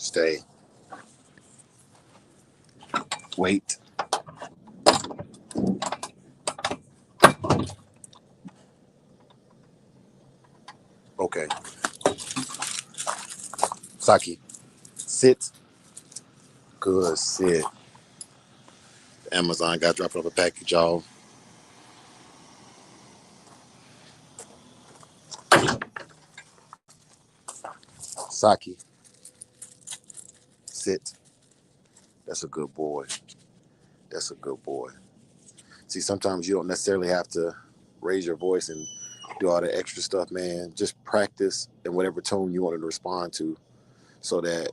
Stay. Wait. Okay. Saki. Sit. Good. Sit. Amazon got dropped off a package, y'all. Saki. Sit. That's a good boy. That's a good boy. See, sometimes you don't necessarily have to raise your voice and do all the extra stuff, man. Just practice in whatever tone you want to respond to so that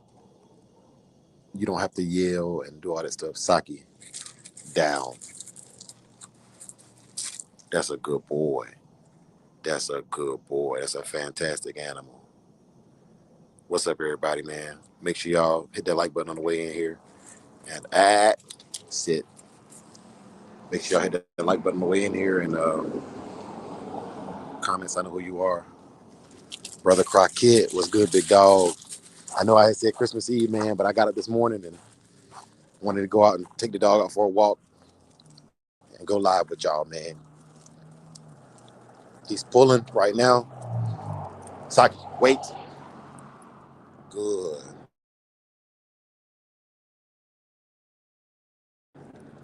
you don't have to yell and do all that stuff. Saki, down. That's a good boy. That's a good boy. That's a fantastic animal. What's up, everybody, man? Make sure y'all hit that like button on the way in here. And sit. Make sure y'all hit that like button on the way in here and comments. I know who you are. Brother Crockett, what's good, big dog? I know I had said Christmas Eve, man, but I got up this morning and wanted to go out and take the dog out for a walk and go live with y'all, man. He's pulling right now. Saki, wait. Good.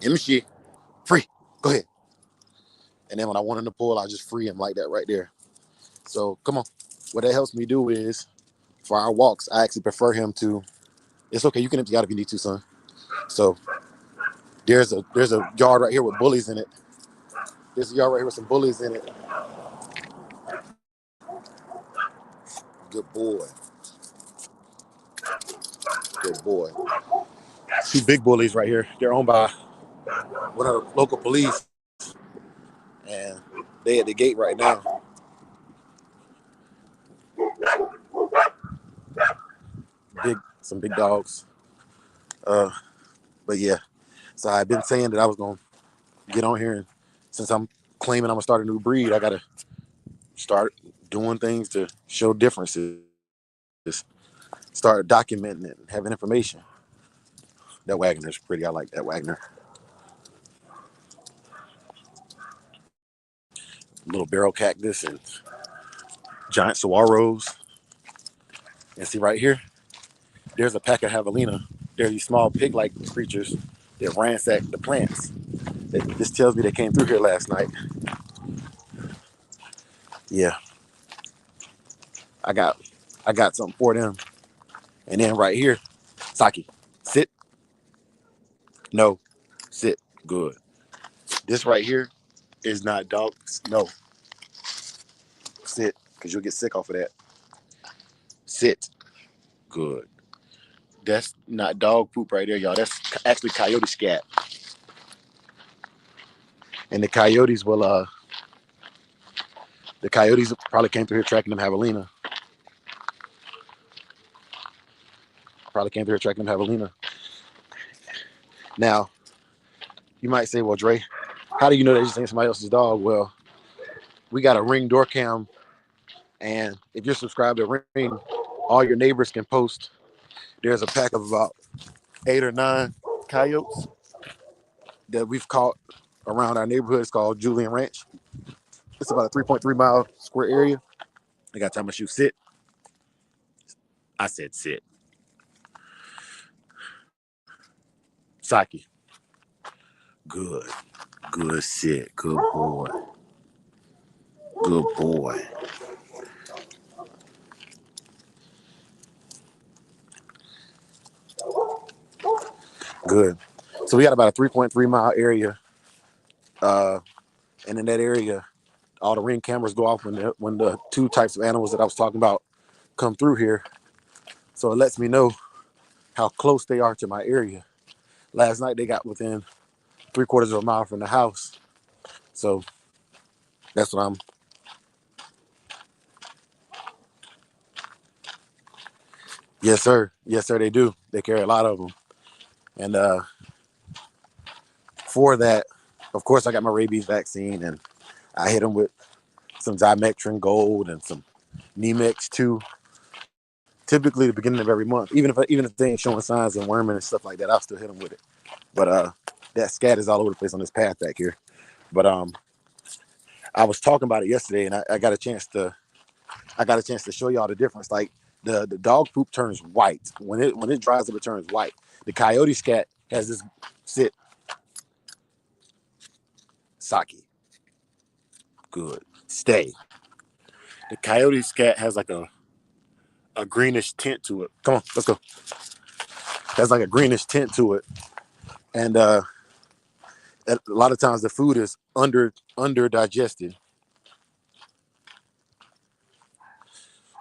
MC, free. Go ahead. And then when I want him to pull, I just free him like that right there. So come on. What that helps me do is for our walks, I actually prefer him to. It's okay. You can empty out if you need to, son. So there's a yard right here with bullies in it. There's a yard right here with some bullies in it. Good boy. Good boy. Two big bullies right here. They're owned by one of the local police. And they at the gate right now. Some big dogs. But yeah. So I've been saying that I was gonna get on here, and since I'm claiming I'm gonna start a new breed, I gotta start doing things to show differences. Start documenting it and having information. That Wagner's pretty. I like that Wagner. Little barrel cactus and giant saguaros. And see right here, there's a pack of javelina. They're these small pig-like creatures that ransack the plants. This tells me they came through here last night. Yeah, I got something for them. And then right here, Saki, sit. No, sit. Good. This right here is not dog. No, sit, because you'll get sick off of that. Sit. Good. That's not dog poop right there, y'all. That's actually coyote scat. And the coyotes probably came through here tracking them javelina. Now, you might say, well, Dre, how do you know that just ain't somebody else's dog? Well, we got a Ring door cam, and if you're subscribed to Ring, all your neighbors can post. There's a pack of about 8 or 9 coyotes that we've caught around our neighborhood. It's called Julian Ranch. It's about a 3.3 mile square area. I got time to shoot. Sit. I said sit. Saki. Good. Good sit. Good boy. Good boy. Good. So we got about a 3.3 mile area. And in that area, all the Ring cameras go off when the 2 types of animals that I was talking about come through here. So it lets me know how close they are to my area. Last night they got within 3/4 of a mile from the house. So that's what I'm. Yes, sir. Yes, sir. They do. They carry a lot of them. And for that, of course, I got my rabies vaccine, and I hit them with some Zymetrin Gold and some Nemex 2 typically the beginning of every month. Even if they ain't showing signs and worming and stuff like that, I'll still hit them with it. But that scat is all over the place on this path back here. But I was talking about it yesterday, and I got a chance to show y'all the difference. Like the dog poop turns white when it dries up. It turns white. The coyote scat has this sit Saki. Good. Stay. The coyote scat has like a greenish tint to it. Come on, let's go. Has like a greenish tint to it, and a lot of times the food is under digested.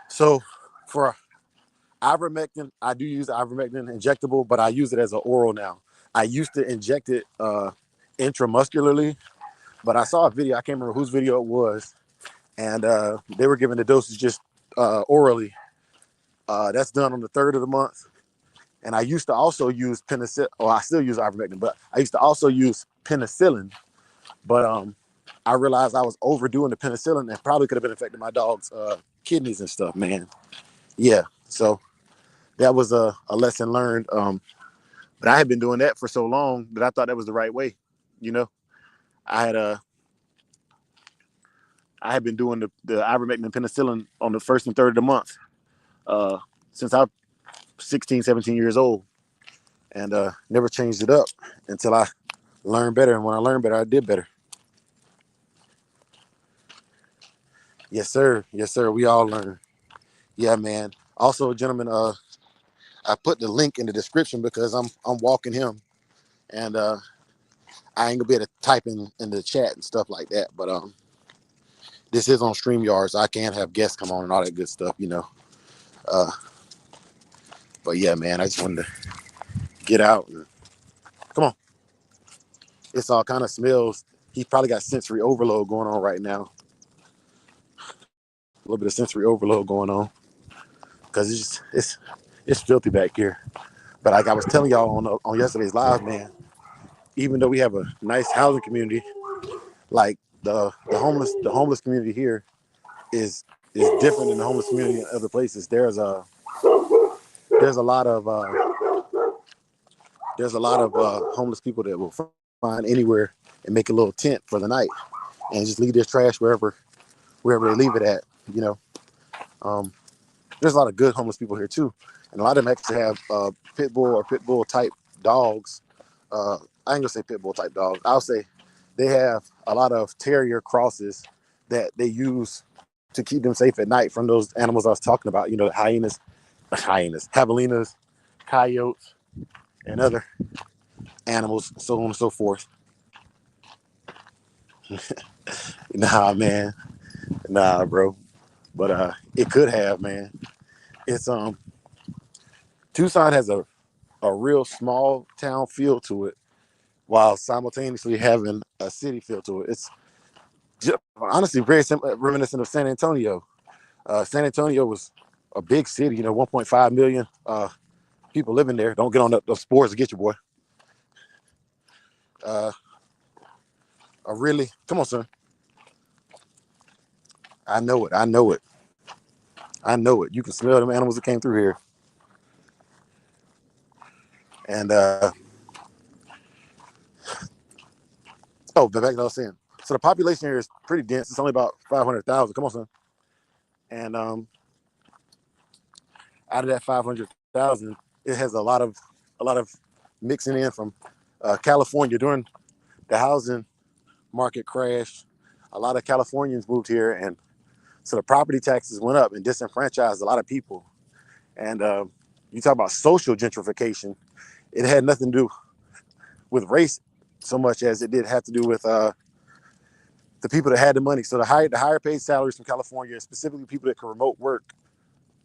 So for ivermectin, I do use the ivermectin injectable, but I use it as an oral now. I used to inject it intramuscularly, but I saw a video. I can't remember whose video it was, and they were giving the doses just orally. That's done on the 3rd of the month. And I used to also use penicillin. Or I still use ivermectin, but I used to also use penicillin. But I realized I was overdoing the penicillin and probably could have been affecting my dog's kidneys and stuff, man. Yeah, so that was a lesson learned. But I had been doing that for so long that I thought that was the right way. You know, I had been doing the ivermectin and penicillin on the 1st and 3rd of the month since I was 16, 17 years old, and never changed it up until I learned better. And when I learned better, I did better. Yes, sir. Yes, sir. We all learn. Yeah, man. Also, gentlemen, I put the link in the description because I'm walking him, and I ain't gonna be able to type in the chat and stuff like that. But this is on StreamYard, so I can have guests come on and all that good stuff, you know. But yeah, man, I just wanted to get out and come on. It's all kind of smells. He's probably got sensory overload going on right now. A little bit of sensory overload going on because it's filthy back here. But like I was telling y'all on yesterday's live, man, even though we have a nice housing community, like the homeless community here is different than the homeless community in other places. There's a lot of homeless people that will find anywhere and make a little tent for the night and just leave their trash wherever they leave it at. You know, there's a lot of good homeless people here too, and a lot of them actually have pit bull or pit bull type dogs. I ain't gonna say pit bull type dogs. I'll say they have a lot of terrier crosses that they use to keep them safe at night from those animals I was talking about. You know, hyenas, javelinas, coyotes, and other animals, so on and so forth. Nah, man, nah, bro. But it could have, man. It's Tucson has a real small town feel to it, while simultaneously having a city feel to it. It's just, honestly very reminiscent of San Antonio. San Antonio was a big city, you know, 1.5 million people living there. Don't get on the spores to get you, boy. Come on, son. I know it. I know it. I know it. You can smell them animals that came through here. And back to what I was saying. So the population here is pretty dense. It's only about 500,000. Come on, son. And out of that 500,000, it has a lot of mixing in from California. During the housing market crash, a lot of Californians moved here, and so the property taxes went up and disenfranchised a lot of people. And you talk about social gentrification, it had nothing to do with race so much as it did have to do with the people that had the money. So the higher paid salaries from California, specifically people that could remote work,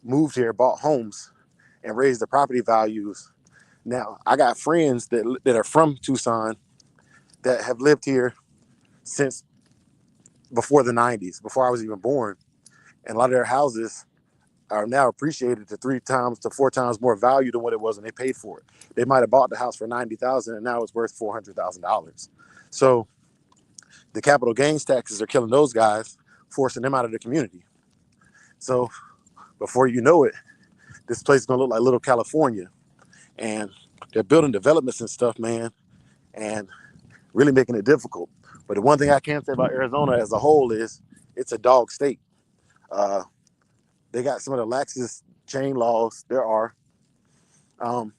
moved here, bought homes, and raised the property values. Now, I got friends that are from Tucson that have lived here since before the 90s, before I was even born. And a lot of their houses are now appreciated to 3 times to 4 times more value than what it was when they paid for it. They might have bought the house for $90,000 and now it's worth $400,000. So the capital gains taxes are killing those guys, forcing them out of the community. So before you know it, this place is gonna look like little California, and they're building developments and stuff, man, and really making it difficult. But the one thing I can say about Arizona as a whole is it's a dog state. Uh, they got some of the laxest chain laws there are. Um,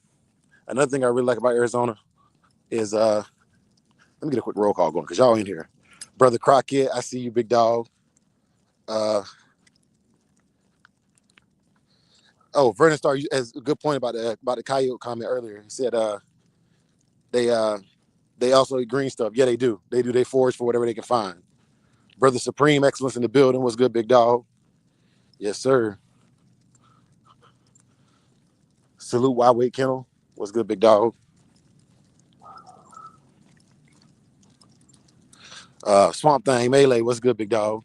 Another thing I really like about Arizona is let me get a quick roll call going because y'all in here. Brother Crockett, I see you, big dog. Uh, Vernon Starr has a good point about the coyote comment earlier. He said they they also eat green stuff. Yeah, they do. They do. They forage for whatever they can find. Brother Supreme, excellence in the building. What's good, big dog? Yes, sir. Salute Wide Weight Kennel. What's good, big dog? Swamp Thing Melee. What's good, big dog?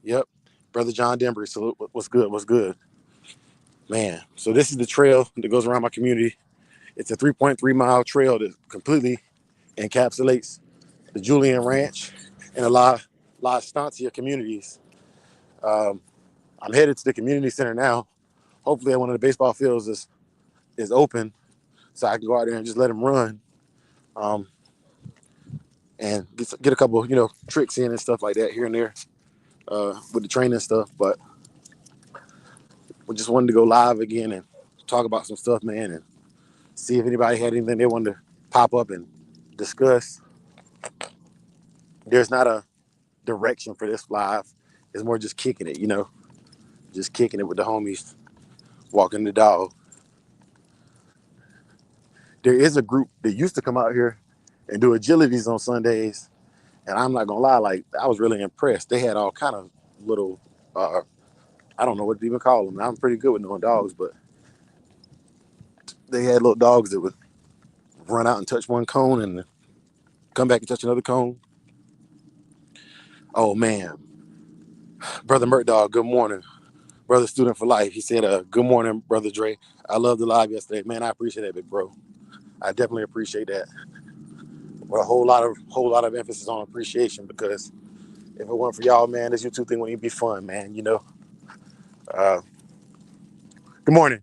Yep. Brother John Denbury. Salute. What's good? What's good? Man. So this is the trail that goes around my community. It's a 3.3-mile trail that completely encapsulates the Julian Ranch and a La Estancia communities. I'm headed to the community center now. Hopefully, one of the baseball fields is open, so I can go out there and just let them run, and get a couple tricks in and stuff like that here and there with the training stuff. But we just wanted to go live again and talk about some stuff, man, and see if anybody had anything they wanted to pop up and discuss. There's not a direction for this live. It's more just kicking it, just kicking it with the homies, walking the dog. There is a group that used to come out here and do agilities on Sundays, and I'm not gonna lie, like I was really impressed. They had all kind of little, I don't know what to even call them. I'm pretty good with knowing dogs, but they had little dogs that would run out and touch one cone and come back and touch another cone. Oh man, brother Mert Dog, good morning, brother Student for Life. He said, "Good morning, brother Dre. I loved the live yesterday, man. I appreciate that, big bro. I definitely appreciate that. With a whole lot of emphasis on appreciation because if it weren't for y'all, man, this YouTube thing wouldn't even be fun, man. Uh, good morning,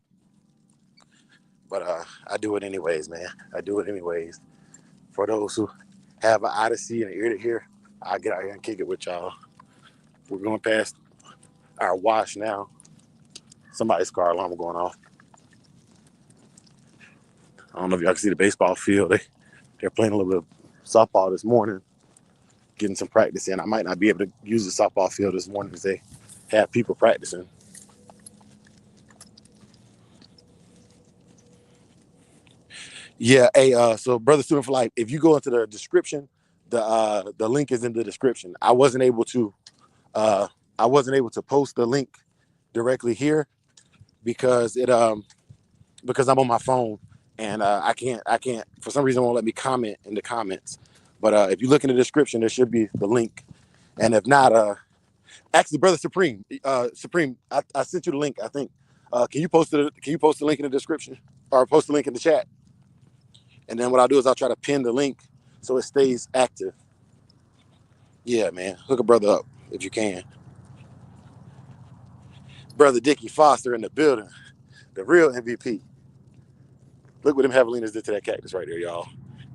but I do it anyways, man. I do it anyways. For those who have an eye to see and an ear to hear, I'll get out here and kick it with y'all. We're going past our wash now. Somebody's car alarm going off. I don't know if y'all can see the baseball field. They're playing a little bit of softball this morning, getting some practice in. I might not be able to use the softball field this morning because they have people practicing. Yeah, hey, so brother Student for Life, if you go into the description, the link is in the description. Uh I wasn't able to post the link directly here because because I'm on my phone and I can't for some reason it won't let me comment in the comments. But if you look in the description, there should be the link. And if not, actually, brother Supreme, I sent you the link. I think. Can you post the link in the description or post the link in the chat? And then what I'll do is I'll try to pin the link so it stays active. Yeah, man, hook a brother up if you can. Brother Dickie Foster in the building, the real MVP. Look what them javelinas did to that cactus right there, y'all.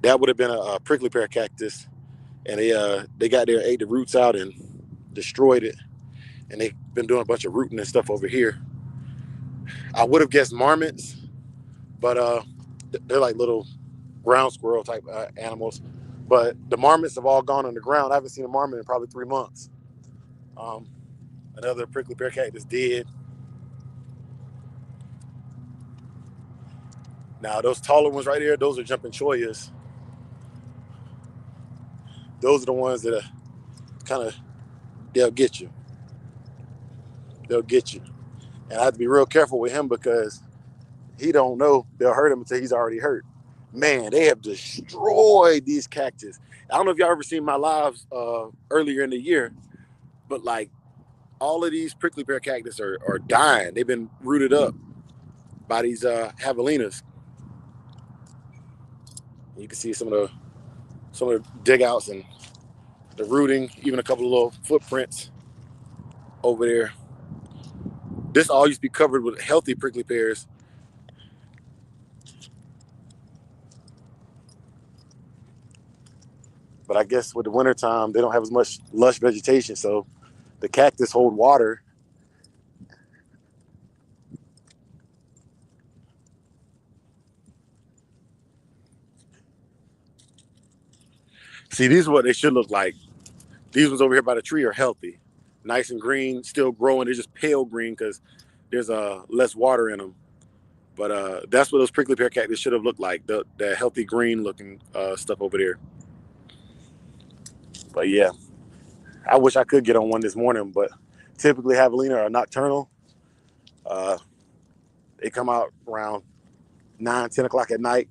That would have been a prickly pear cactus, and they got there, ate the roots out, and destroyed it. And they've been doing a bunch of rooting and stuff over here. I would have guessed marmots, but they're like little ground squirrel type animals. But the marmots have all gone on the ground. I haven't seen a marmot in probably 3 months. Um, Another prickly pear cactus dead. Now those taller ones right there, those are jumping choyas. Those are the ones that are kind of they'll get you. They'll get you. And I have to be real careful with him because he don't know they'll hurt him until he's already hurt. Man, they have destroyed these cactus. I don't know if y'all ever seen my lives earlier in the year, but like all of these prickly pear cactus are dying. They've been rooted up by these javelinas. You can see some of the dig outs and the rooting, even a couple of little footprints over there. This all used to be covered with healthy prickly pears. But I guess with the wintertime, they don't have as much lush vegetation, so the cactus hold water. See, these are what they should look like. These ones over here by the tree are healthy, nice and green, still growing. They're just pale green because there's less water in them. But that's what those prickly pear cactus should have looked like. The healthy green looking stuff over there. But yeah, I wish I could get on one this morning. But typically javelina are nocturnal. Uh, they come out around 9, 10 o'clock at night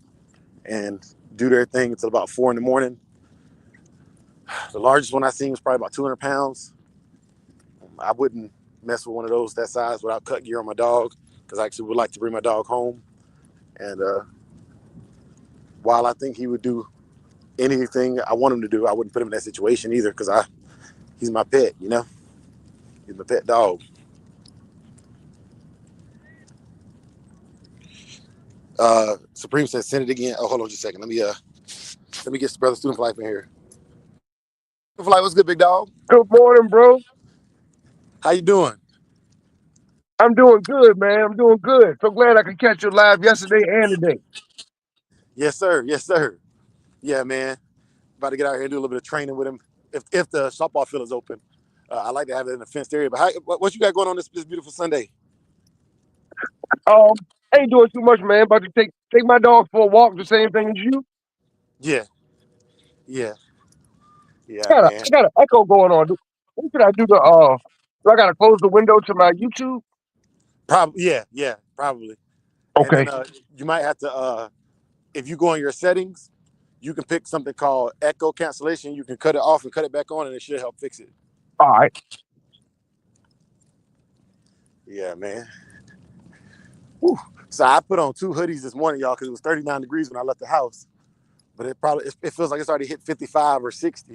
and do their thing until about 4 in the morning. The largest one I seen was probably about 200 pounds. I wouldn't mess with one of those that size without cut gear on my dog because I actually would like to bring my dog home. And while I think he would do anything I want him to do, I wouldn't put him in that situation either because he's my pet, you know? He's my pet dog. Supreme says send it again. Oh, hold on just a second. Let me get Brother Student for Life in here. Student for Life, what's good, big dog? Good morning, bro. How you doing? I'm doing good, man. I'm doing good. So glad I could catch you live yesterday and today. Yes, sir. Yes, sir. Yeah, man. About to get out here and do a little bit of training with him. If the softball field is open, I like to have it in a fenced area. But what you got going on this beautiful Sunday? Ain't doing too much, man. About to take my dog for a walk. The same thing as you. Yeah, yeah, yeah, I man. got an echo going on. What should I do to do I gotta close the window to my YouTube? Probably, yeah, probably. And then Okay. you might have to, if you go in your settings, you can pick something called echo cancellation. You can cut it off and cut it back on, and it should help fix it. All right. Yeah, man. Whew. So I put on 2 hoodies this morning, y'all, because it was 39 degrees when I left the house. But it feels like it's already hit 55 or 60,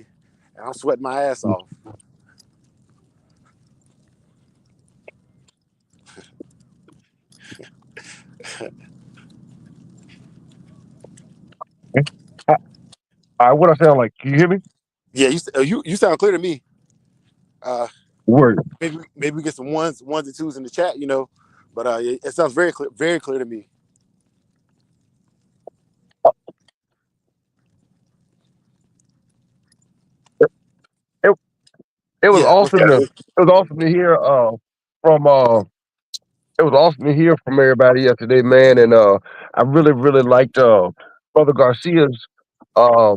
and I'm sweating my ass off. All right. What I sound like? Can you hear me? Yeah, you sound clear to me. Uh, Word. maybe we get some ones and twos in the chat, you know. But it sounds very clear to me. It, it was Yeah, what's awesome that? to hear from it was awesome to hear from everybody yesterday, man. And I really liked Brother Garcia's uh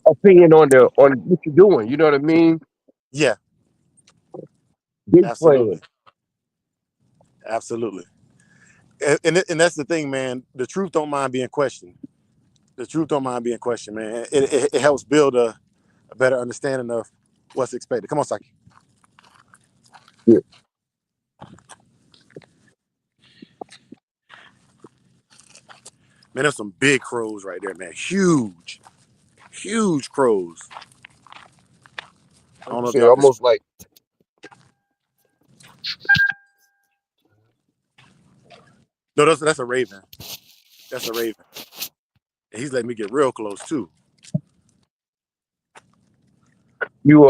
opinion on what you're doing. You know what I mean? Yeah, Big absolutely, plan. absolutely. And that's the thing, man. The truth don't mind being questioned. The truth don't mind being questioned, man. It helps build a better understanding of what's expected. Come on, Saki. Yeah. Man, there's some big crows right there, man. Huge crows. I Like don't you know if said, y'all can. almost like No, that's a raven. That's a raven. And he's letting me get real close too. you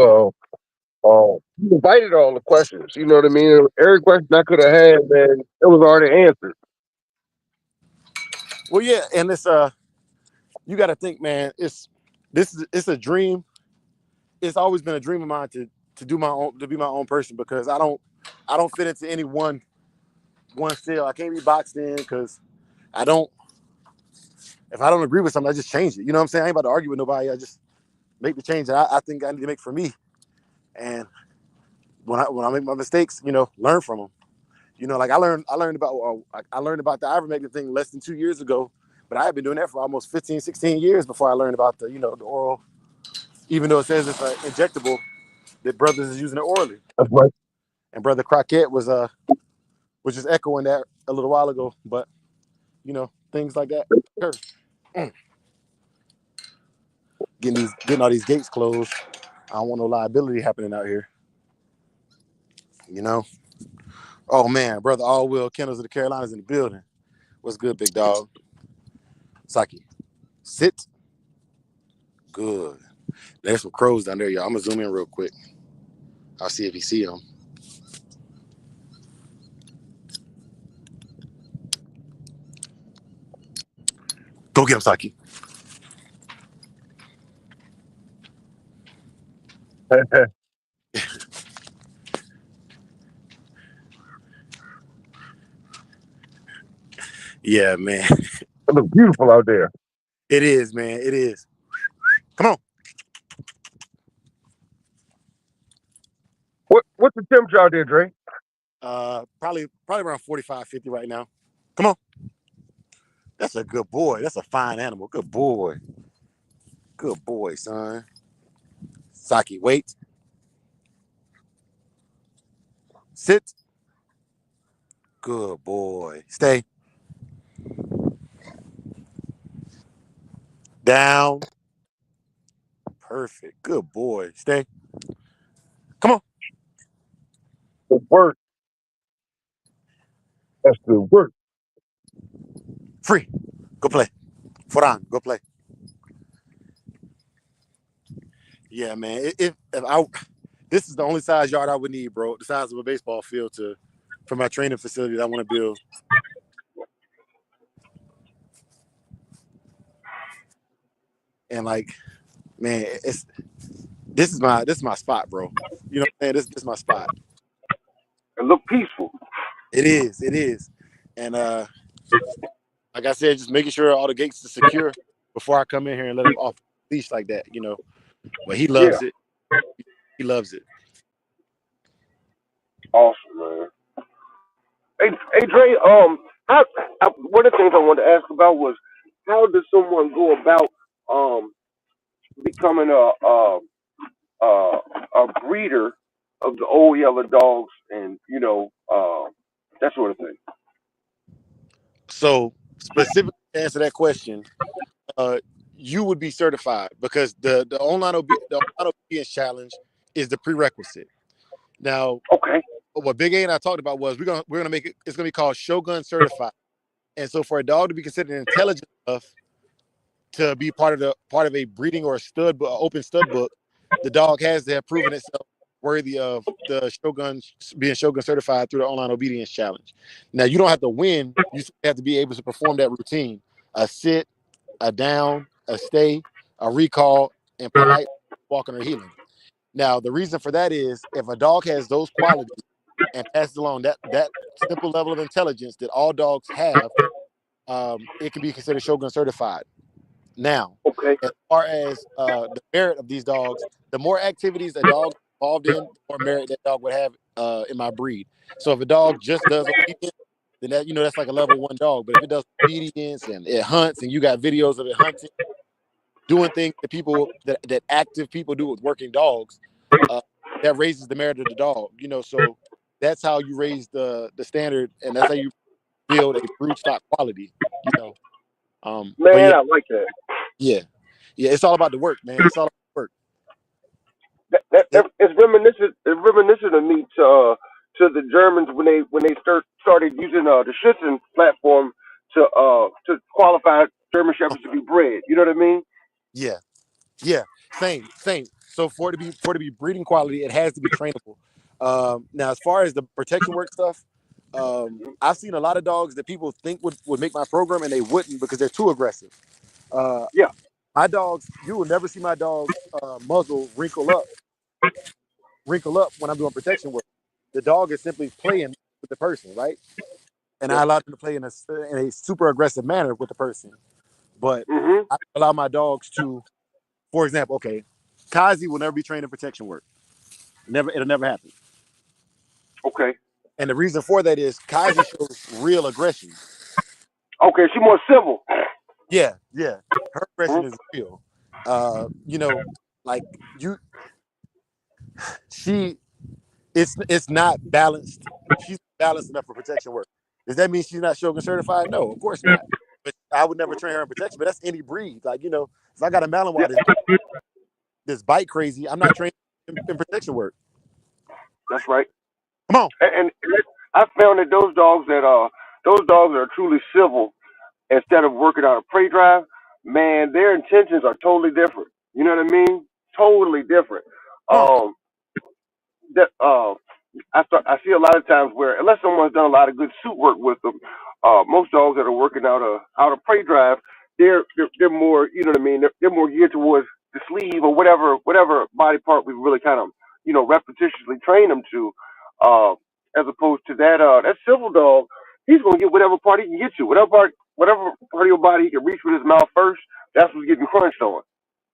you invited all the questions. You know what I mean? Every question I could have had, man, it was already answered. Well, yeah, and it's you got to think, man. It's a dream. It's always been a dream of mine to do my own, to be my own person, because I don't fit into any one cell. I can't be boxed in because I don't. If I don't agree with something, I just change it. You know what I'm saying? I ain't about to argue with nobody. I just make the change that I think I need to make for me. And when I make my mistakes, you know, learn from them. You know, like I learned about the ivermectin thing less than 2 years ago, but I had been doing that for almost 15, 16 years before I learned about the oral. Even though it says it's injectable, that brothers is using it orally. That's right. And brother Crockett was just echoing that a little while ago. But you know, things like that. Mm. Getting all these gates closed. I don't want no liability happening out here. You know. Oh man, brother, All Will Kennels of the Carolinas in the building. What's good, big dog? Saki, sit. Good. There's some crows down there, y'all. I'm gonna zoom in real quick. I'll see if you see them. Go get them, Saki. Yeah, man. It looks beautiful out there. It is, man. It is. Come on. What's the temperature out there, Dre? Probably around 45, 50 right now. Come on. That's a good boy. That's a fine animal. Good boy. Good boy, son. Saki, wait. Sit. Good boy. Stay. Down. Perfect. Good boy. Stay. Come on. Good work. That's good work. Free. Go play. Foran. Go play. Yeah, man. If I this is the only size yard I would need, bro. The size of a baseball field for my training facility that I want to build. And like, man, this is my spot, bro. You know what I'm saying? This is my spot. It look peaceful. It is. It is. And like I said, just making sure all the gates are secure before I come in here and let him off the leash like that, you know. But he Yeah. loves it. He loves it. Awesome, man. Hey, Dre. One of the things I wanted to ask about was how does someone go about um becoming a a breeder of the old yellow dogs and that sort of thing. So specifically to answer that question, uh, you would be certified because the online obedience challenge is the prerequisite. Now, Okay. what Big A and I talked about was we're gonna make it. It's gonna be called Shogun Certified. And so, for a dog to be considered intelligent enough to be part of a breeding or a open stud book, the dog has to have proven itself worthy of the Shogun being Shogun certified through the online obedience challenge. Now, you don't have to win; you have to be able to perform that routine: a sit, a down, a stay, a recall, and polite walking or healing. Now, the reason for that is if a dog has those qualities and passes along that simple level of intelligence that all dogs have, it can be considered Shogun certified. Now, Okay. as far as the merit of these dogs, the more activities a dog is involved in, the more merit that dog would have in my breed. So if a dog just does obedience, then that's like a level 1 dog. But if it does obedience and it hunts, and you got videos of it hunting, doing things that active people do with working dogs, uh, that raises the merit of the dog. So that's how you raise the standard, and that's how you build a brood stock quality. You know, but Man, yeah, I like that. yeah, yeah. It's all about the work, man. It's all about the work. That it's reminiscent. It's reminiscent of me to the Germans when they started using the Schützen platform to qualify German shepherds to be bred. You know what I mean? Yeah, yeah. Same. So for it to be breeding quality, it has to be trainable. Now, as far as the protection work stuff, I've seen a lot of dogs that people think would make my program, and they wouldn't because they're too aggressive. Uh, Yeah. my dogs, you will never see my dog's muzzle wrinkle up when I'm doing protection work. The dog is simply playing with the person, right? And Yeah. I allow them to play in a super aggressive manner with the person. But Mhm. I allow my dogs to, for example, okay, Kazi will never be trained in protection work. It'll never happen. Okay. And the reason for that is Kazi shows real aggression. Okay. She more civil. Yeah, yeah. Her aggression Mhm. is real. You know, like you she it's not balanced. She's balanced enough for protection work. Does that mean she's not Shogun certified? No, of course not. But I would never train her in protection. But that's any breed. Like, if I got a Yeah. Malinois this bite crazy, I'm not trained in protection work. That's right. Come on. And I found that those dogs that are truly civil instead of working out a prey drive, man, their intentions are totally different. You know what I mean? Totally different. Come on. Um, that I see a lot of times where unless someone's done a lot of good suit work with them, most dogs that are working out a prey drive, they're more, you know what I mean? They're more geared towards the sleeve or whatever body part we really kind of, repetitiously train them to, uh, as opposed to that civil dog. He's gonna get whatever part he can get to, whatever part of your body he can reach with his mouth first. That's what's getting crunched on.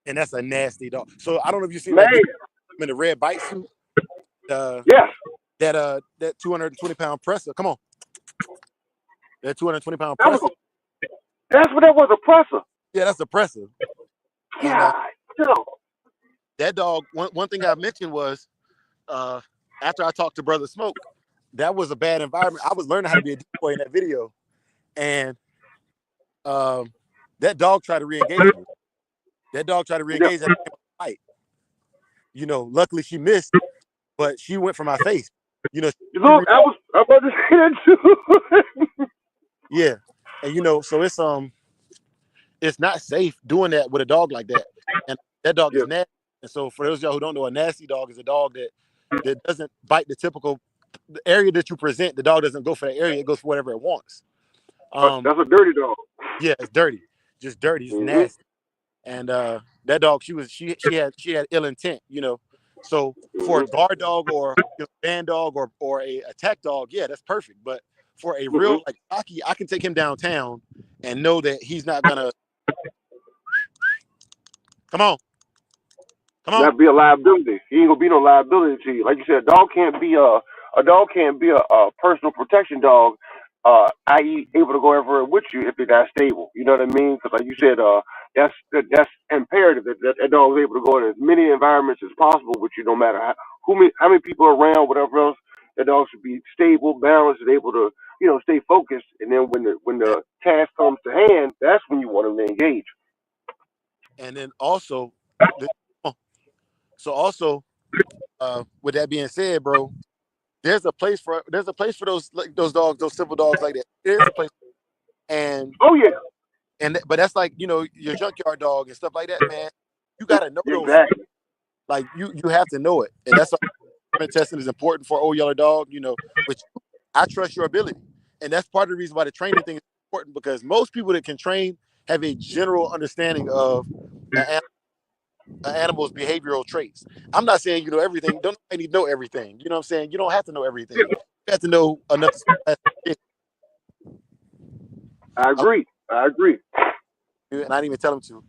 And that's a nasty dog. So I don't know if you've seen that Man, video in the red bite suit. Uh, yes, that 220-pound presser. Come on. That 220-pound that was presser. that's what that was, a presser. Yeah, that's the presser. And God, no. that dog, one thing I mentioned was after I talked to Brother Smoke, that was a bad environment. I was learning how to be a decoy in that video. And that dog tried to re-engage me. That dog tried to Yeah. re-engage that fight. Luckily she missed, but she went for my face. Look, I was about to say that too. Yeah. And so it's not safe doing that with a dog like that. And that dog Yeah, is nasty. And so for those of y'all who don't know, a nasty dog is a dog that doesn't bite the area that you present. The dog doesn't go for that area; it goes for whatever it wants. that's a dirty dog. Yeah, it's dirty, just dirty, just Hmm. nasty. And that dog, she had ill intent. So for a Hmm. guard dog or band dog or a attack dog, yeah, that's perfect. But for a real Hmm. like Rocky, I can take him downtown and know that he's not gonna come on, come on. Not be a liability. He ain't gonna be no liability to you. Like you said, a dog can't be a personal protection dog. I.e., able to go everywhere with you if they're not stable. You know what I mean? Because like you said, that's imperative that dog is able to go in as many environments as possible with you, no matter how many people are around, whatever else. That dog should be stable, balanced, and able to stay focused. And then when the task comes to hand, that's when you want them to engage. And then also, the, so also, with that being said, bro, there's a place for those like those dogs, those civil dogs like that. There's a place, and Oh yeah, but that's like your junkyard dog and stuff like that, man. You gotta know those. exactly. Like you have to know it, and that's why testing is important for old yellow dog. Which I trust your ability, and that's part of the reason why the training thing is important because most people that can train have a general understanding of an animal's behavioral traits. I'm not saying you know everything. Don't need to know everything. You know what I'm saying? You don't have to know everything. You have to know enough to I agree. I agree. and I didn't even tell him to.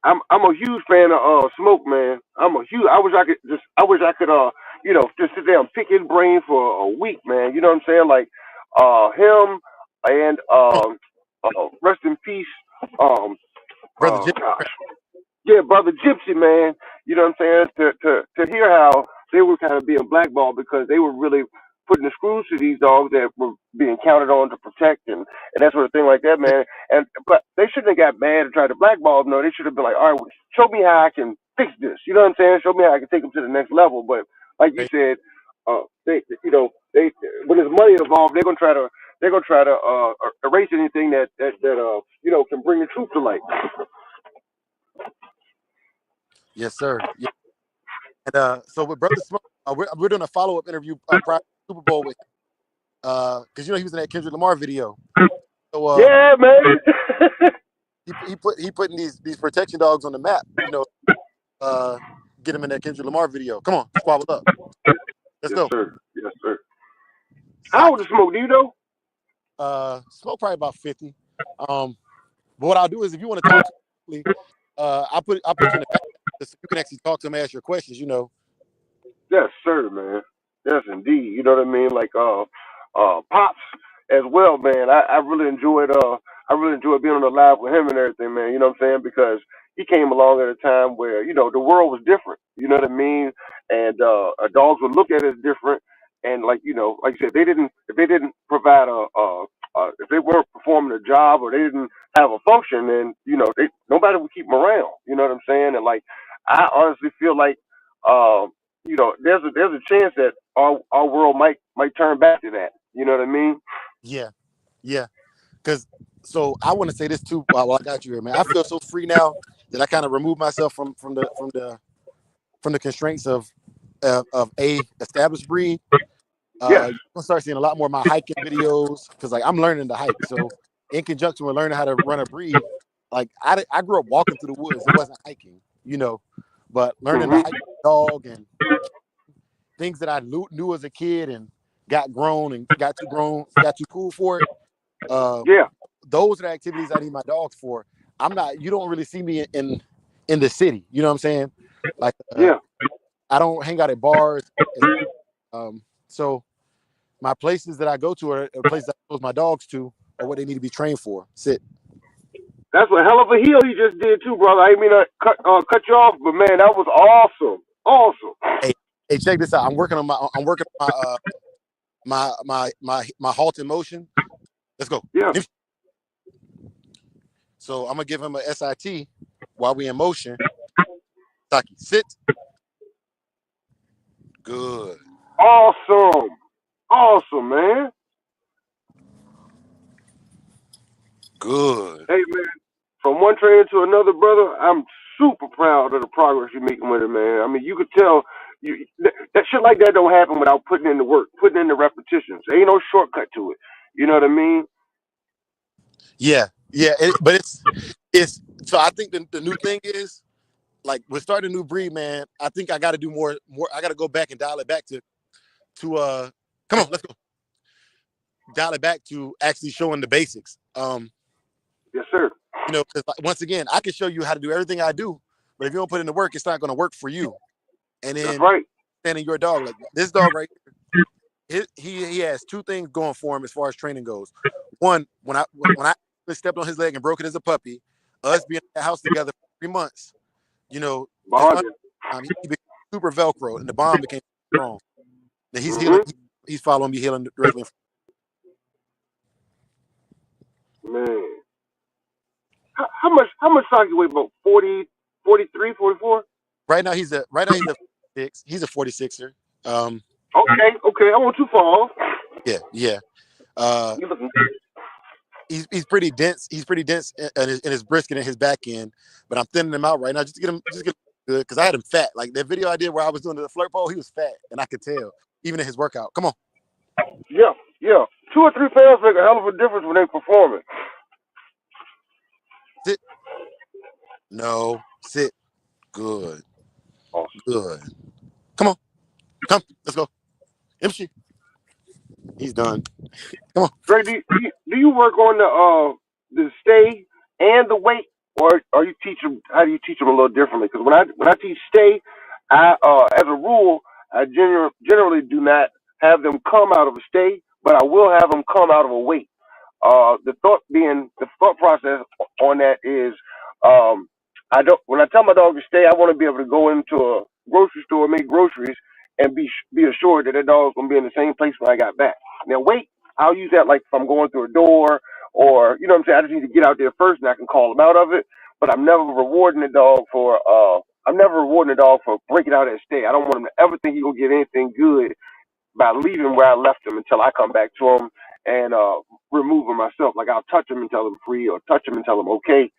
I'm a huge fan of Smoke, man. I wish I could just sit there and pick his brain for a week, man. You know what I'm saying? Like him and rest in peace. Um Brother Jim. Gosh. Yeah, brother Gypsy, man. You know what I'm saying? To hear how they were kind of being blackballed because they were really putting the screws to these dogs that were being counted on to protect and that sort of thing like that, man. And but they shouldn't have got mad and tried to blackball them. No, they should have been like, all right, well, show me how I can fix this. You know what I'm saying? Show me how I can take them to the next level. But like you said, they when there's money involved, they're gonna try to erase anything that can bring the truth to light. Yes, sir. Yeah. And so with Brother Smoke, we're doing a follow up interview prior to the Super Bowl with because he was in that Kendrick Lamar video. So Yeah, man. he putting these protection dogs on the map. Uh, get him in that Kendrick Lamar video. Come on, squabble up. Let's Yes, go. sir. Yes, sir. How old Saki. is Smoke? Do you know? Smoke probably about 50. But what I'll do is if you want to talk to him, I'll put you in the back so you can actually talk to him and ask your questions. Yes, sir, man. Yes, indeed. You know what I mean? Like pops as well, man. I really enjoyed being on the live with him and everything, man. You know what I'm saying? Because he came along at a time where the world was different. You know what I mean? And dogs would look at it as different. And like you said, if they didn't provide if they weren't performing a job or they didn't have a function, then nobody would keep them around. You know what I'm saying? And like I honestly feel like. there's a chance that our world might turn back to that. You know what I mean? Yeah, yeah. Because so I want to say this too. While I got you here, man, I feel so free now that I kind of remove myself from the constraints of a established breed. Yes. You're gonna start seeing a lot more of my hiking videos because like I'm learning to hike. So in conjunction with learning how to run a breed, like I grew up walking through the woods. It wasn't hiking, but learning to Hmm. hike a dog and things that I knew as a kid and got grown and got too cool for it. Uh, Yeah. those are the activities I need my dogs for. I'm not. You don't really see me in the city. You know what I'm saying? Like Yeah. I don't hang out at bars. So my places that I go to are places I expose my dogs to or what they need to be trained for. Sit. That's a hell of a heel you just did too, brother. I didn't mean to cut you off, but man, that was awesome. Awesome. Hey, hey, check this out. I'm working on my halt in motion. Let's go. Yeah. So I'm gonna give him a SIT while we in motion. Taki, sit. Good. Awesome. Awesome, man. Good. Hey, man. From one trainer to another, brother, I'm super proud of the progress you're making with it, man. I mean, you could tell that shit like that don't happen without putting in the work, putting in the repetitions. There ain't no shortcut to it. You know what I mean? Yeah, yeah. But it's so I think the new thing is like we're starting a new breed, man. I think I got to do more. I got to go back and dial it back to. Come on, let's go. Dial it back to actually showing the basics. Yes, sir. Because like, once again, I can show you how to do everything I do, but if you don't put in the work, it's not going to work for you. And That's then right. standing your dog like this dog right here, he has two things going for him as far as training goes. One, when I stepped on his leg and broke it as a puppy, us being in the house together for 3 months, just Behind you. he became super Velcro, and the bond became strong. Now he's healing. Hmm. He's following me healing directly. Man. How much stock you weigh? About 40, 43, 44? Right now he's a 6. He's a 46er. Um, Okay, okay. I won't too far off. yeah, yeah. Uh, You looking he's pretty dense. He's pretty dense in his brisket and his back end. But I'm thinning him out right now just to get him good because I had him fat. Like that video I did where I was doing the flirt pole, he was fat, and I could tell even in his workout. Come on, Yeah, yeah. 2 or 3 pounds make a hell of a difference when they performing. sit. No, sit. Good, Awesome. good. Come on, come. Let's go. MC. He's done. Come on. Dre, do you work on the stay and the weight, or you teach them? How do you teach them a little differently? Because when I teach stay, I as a rule, I generally do not have them come out of a stay, but I will have them come out of a weight. The thought process on that is, I don't. When I tell my dog to stay, I want to be able to go into a grocery store, make groceries, and be assured that dog's gonna be in the same place when I got back. Now, weight, I'll use that like if I'm going through a door or you know what I'm saying. I just need to get out there first, and I can call them out of it. But I'm never rewarding the dog for breaking out and stay. I don't want him to ever think he's gonna get anything good by leaving where I left him until I come back to him and remove him myself. Like I'll touch him and tell him free, or touch him and tell him okay.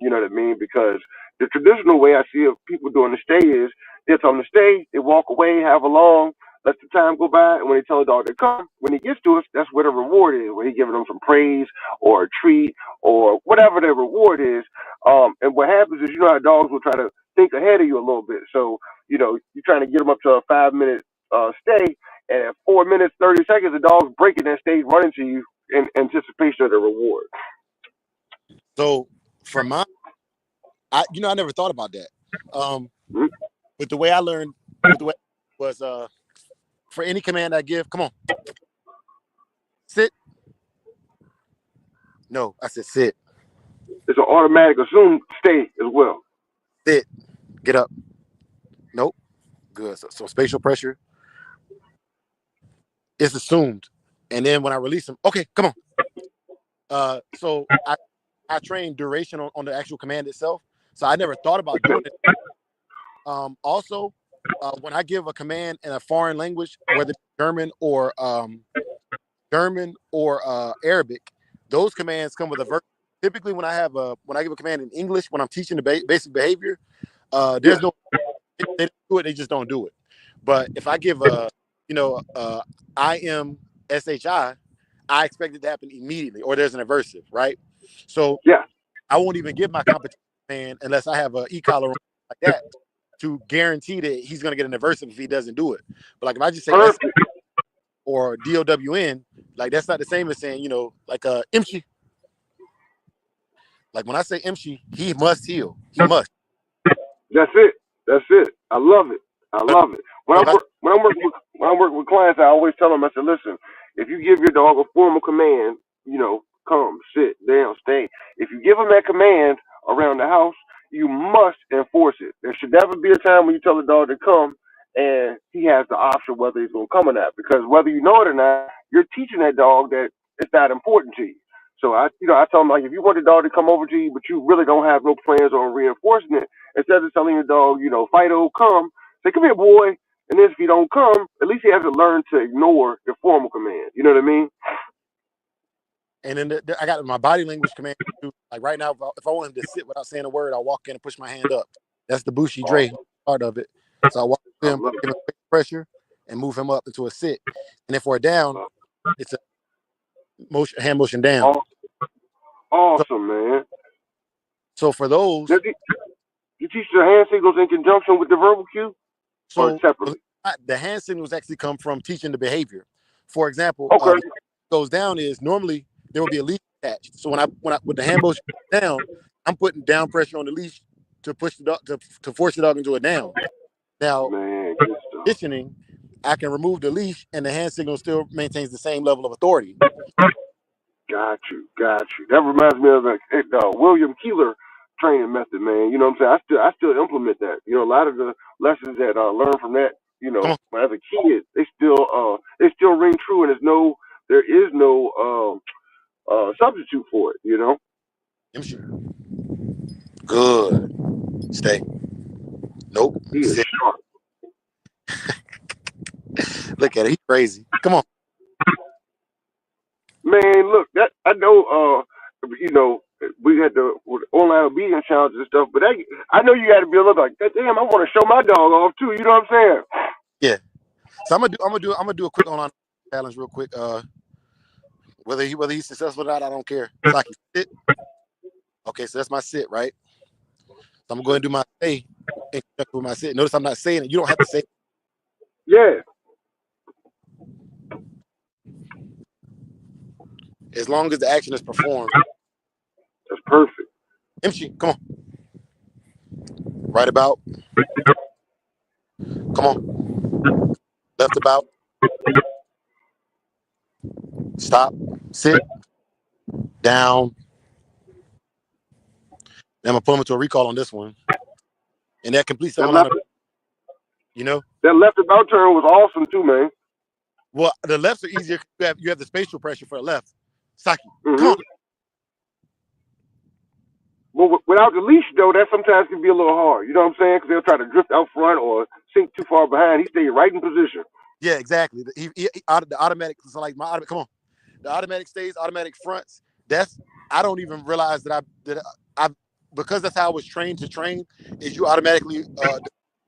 You know what I mean? Because the traditional way I see of people doing the stay is they tell them to stay, they walk away, have a long, let the time go by, and when they tell the dog to come, when he gets to us, that's where the reward is, where he giving them some praise or a treat or whatever the reward is. And what happens is, you know how dogs will try to think ahead of you a little bit. So, you're trying to get them up to a 5 minute stay, and at 4 minutes, 30 seconds, the dog's breaking that stage running to you in anticipation of the reward. So for mine, I never thought about that. Um, Mhm. but the way I learned, with the way was for any command I give, come on, sit. No, I said sit, It's an automatic assumed stay as well. sit, get up. Nope, good. So spatial pressure is assumed, and then when I release them, okay, come on. So I train duration on the actual command itself. So I never thought about doing it. Also, when I give a command in a foreign language, whether it's German or Arabic, those commands come with a verb. Typically, when I give a command in English, when I'm teaching the basic behavior, Yeah. there's no they don't do it. They just don't do it. But if I give a I am I expect it to happen immediately, or there's an aversive, right? So Yeah. I won't even give my competition command unless I have an e-collar like that to guarantee that he's going to get an aversive if he doesn't do it. But like if I just say S Perfect. or DOWN, like that's not the same as saying, like IMSHI. Like when I say IMSHI, he must heal. He must. That's it. That's it. I love it. I But love it. if I When I'm working with clients, I always tell them, I said, listen, if you give your dog a formal command, come, sit, down, stay. If you give him that command around the house, you must enforce it. There should never be a time when you tell the dog to come and he has the option whether he's going to come or not. Because whether you know it or not, you're teaching that dog that it's not important to you. So I tell them, like, if you want the dog to come over to you, but you really don't have no plans on reinforcing it, instead of telling your dog, Fido, come, say, come here, boy. And then if he don't come, at least he has to learn to ignore the formal command. You know what I mean? and then I got my body language command too. Like right now, if I want him to sit without saying a word, I'll walk in and push my hand up. That's the Bushy Dre Awesome. part of it. So I walk I him, love give it. him pressure, and move him up into a sit. And then for a down, it's a hand motion down. Aw- So Awesome, man. so for Now, those, you teach the hand signals in conjunction with the verbal cue or so separately? the hand signals actually come from teaching the behavior. For example, Okay. the goes down is normally there will be a leash attached. So when I with the hand motion down, I'm putting down pressure on the leash to push the dog to force the dog into a down. Now, Man, good stuff. conditioning, I can remove the leash and the hand signal still maintains the same level of authority. Got you. Got you. That reminds me of the William Keeler training method, man. You know what I'm saying? I still implement that. A lot of the lessons that I learned from that, Come on, when as a kid, they still ring true, and there is no substitute for it. I'm sure. Good. Stay. Nope. He is Sit. sharp. Look at it. He's crazy. Come on. Man, look, that I know. We had the online obedience challenges and stuff, but I know you got to be a little like, damn, I want to show my dog off too. You know what I'm saying? Yeah. So I'm gonna do a quick online challenge real quick. Whether he's successful or not, I don't care. Saki, sit. Okay, so that's my sit, right? So I'm gonna go ahead and do my say in conjunction with my sit. Notice I'm not saying it. You don't have to say it. Yeah, As long as the action is performed. that's perfect. MC, come on. Right about. Come on. Left about. Stop. Sit. Down. Then I'm gonna put him into a recall on this one. And that completes the That online, left you know? that left about turn was awesome too, man. Well, the lefts are easier. You have the spatial pressure for the left. Saki, come hmm on. But without the leash though, that sometimes can be a little hard. You know what I'm saying? Because they'll try to drift out front or sink too far behind. He stayed right in position. Yeah, exactly. The automatic, so like come on. The automatic stays, automatic fronts. That's I don't even realize I because that's how I was trained to train. Is you automatically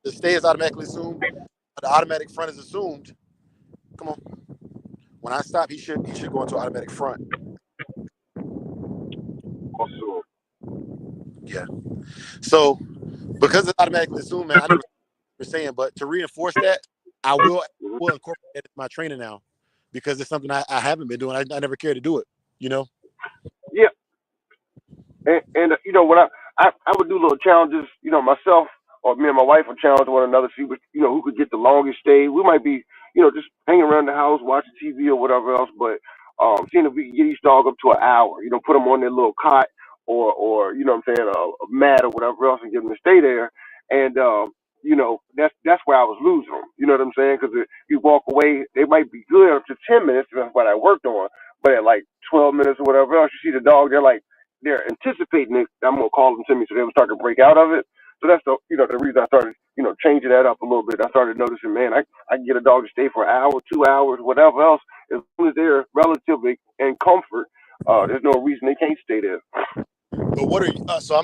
the stay is automatically assumed, the automatic front is assumed. Come on. When I stop, he should go into automatic front. Also, Yeah. So because it's automatically assumed, man, I know what you're saying, but to reinforce that, I will incorporate it in my training now because it's something I haven't been doing. I never cared to do it. You know. yeah, and when I would do little challenges, myself or me and my wife would challenge one another, see who could get the longest stay. We might be just hanging around the house watching TV or whatever else, but seeing if we can get each dog up to an hour. Put them on their little cot or what I'm saying, a mat or whatever else, and get them to stay there. And that's where I was losing them. You know what I'm saying? Because you walk away, they might be good up to 10 minutes. That's what I worked on. But at like 12 minutes or whatever else, you see the dog, they're anticipating it. I'm gonna call them to me, so they will start to break out of it. So that's the reason I started changing that up a little bit. I started noticing, man, I can get a dog to stay for an hour, 2 hours, whatever else, as long as they're relatively in comfort. There's no reason they can't stay there. But what are you? So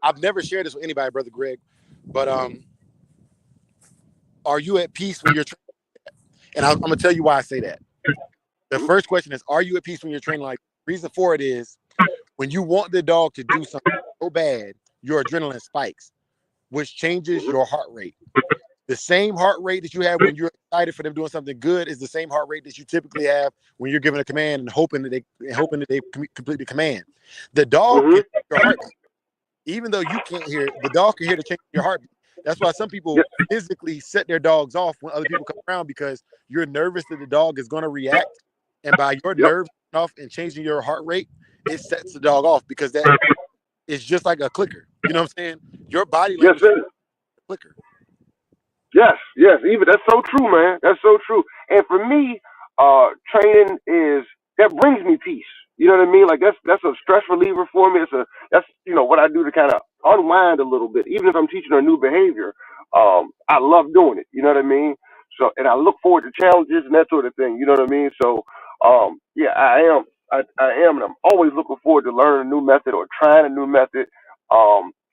I've never shared this with anybody, brother Greg, but are you at peace when you're training? And I'm gonna tell you why I say that. The Mhm. first question is, are you at peace when you're training? Like, reason for it is when you want the dog to do something so bad, your adrenaline spikes, which changes Mhm. your heart rate. The same heart rate that you have when you're excited for them doing something good is the same heart rate that you typically have when you're giving a command and hoping that they complete the command. The dog Mhm. can hear your heartbeat, even though you can't hear it. The dog can hear the change in your heartbeat. That's why some Yeah. people physically set their dogs off when other people come around because you're nervous that the dog is going to react, and by your Yep. nerves off and changing your heart rate, it sets the dog off because that is just like a clicker. You know what I'm saying? Your body Yes, language is sir. a clicker. Yes, yes, even that's so true, man. That's so true. And for me, training is that brings me peace. You know what I mean? Like that's a stress reliever for me. That's what I do to kind of unwind a little bit. Even if I'm teaching a new behavior, I love doing it. You know what I mean? So and I look forward to challenges and that sort of thing. You know what I mean? So yeah, I am. I am, and I'm always looking forward to learning a new method or trying a new method.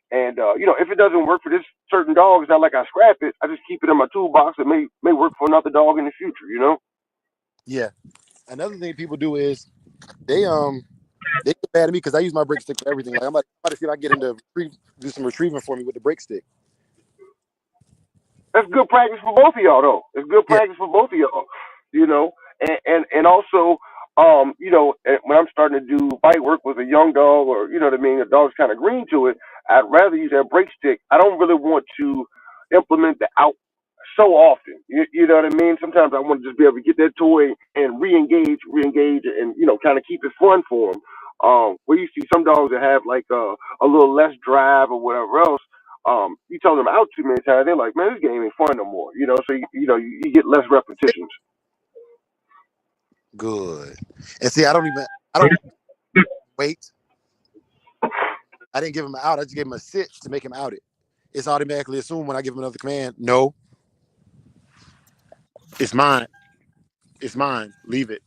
And if it doesn't work for this certain dog, it's not like I scrap it. I just keep it in my toolbox. It may work for another dog in the future. Yeah. Another thing people do is they they get mad at me because I use my break stick for everything. Like I'm about to see if I can get him to do some retrieving for me with the break stick. That's good practice for both of y'all, though. It's good Yeah. practice for both of y'all. And also, when I'm starting to do bite work with a young dog, or what I mean, the dog's kind of green to it, I'd rather use that break stick. I don't really want to implement the out so often. You know what I mean? Sometimes I want to just be able to get that toy and re-engage, and kind of keep it fun for them. Where you see some dogs that have like a little less drive or whatever else. You tell them out too many times, they're like, man, this game ain't fun no more. So you get less repetitions. Good. And see, I don't wait. I didn't give him an out. I just gave him a sit to make him out it. It's automatically assumed when I give him another command, no, it's mine. It's mine. Leave it.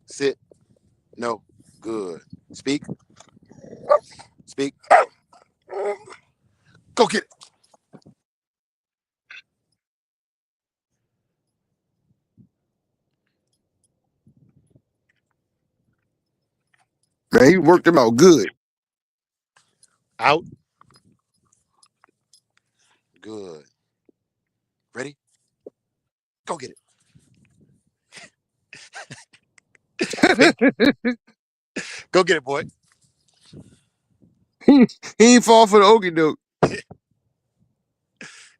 Sit. No. Good. Speak. Speak. Go get it. Man, he worked them out good. Out. Good. Ready? Go get it. Thank you. Go get it, boy. He ain't fall for the okey doke.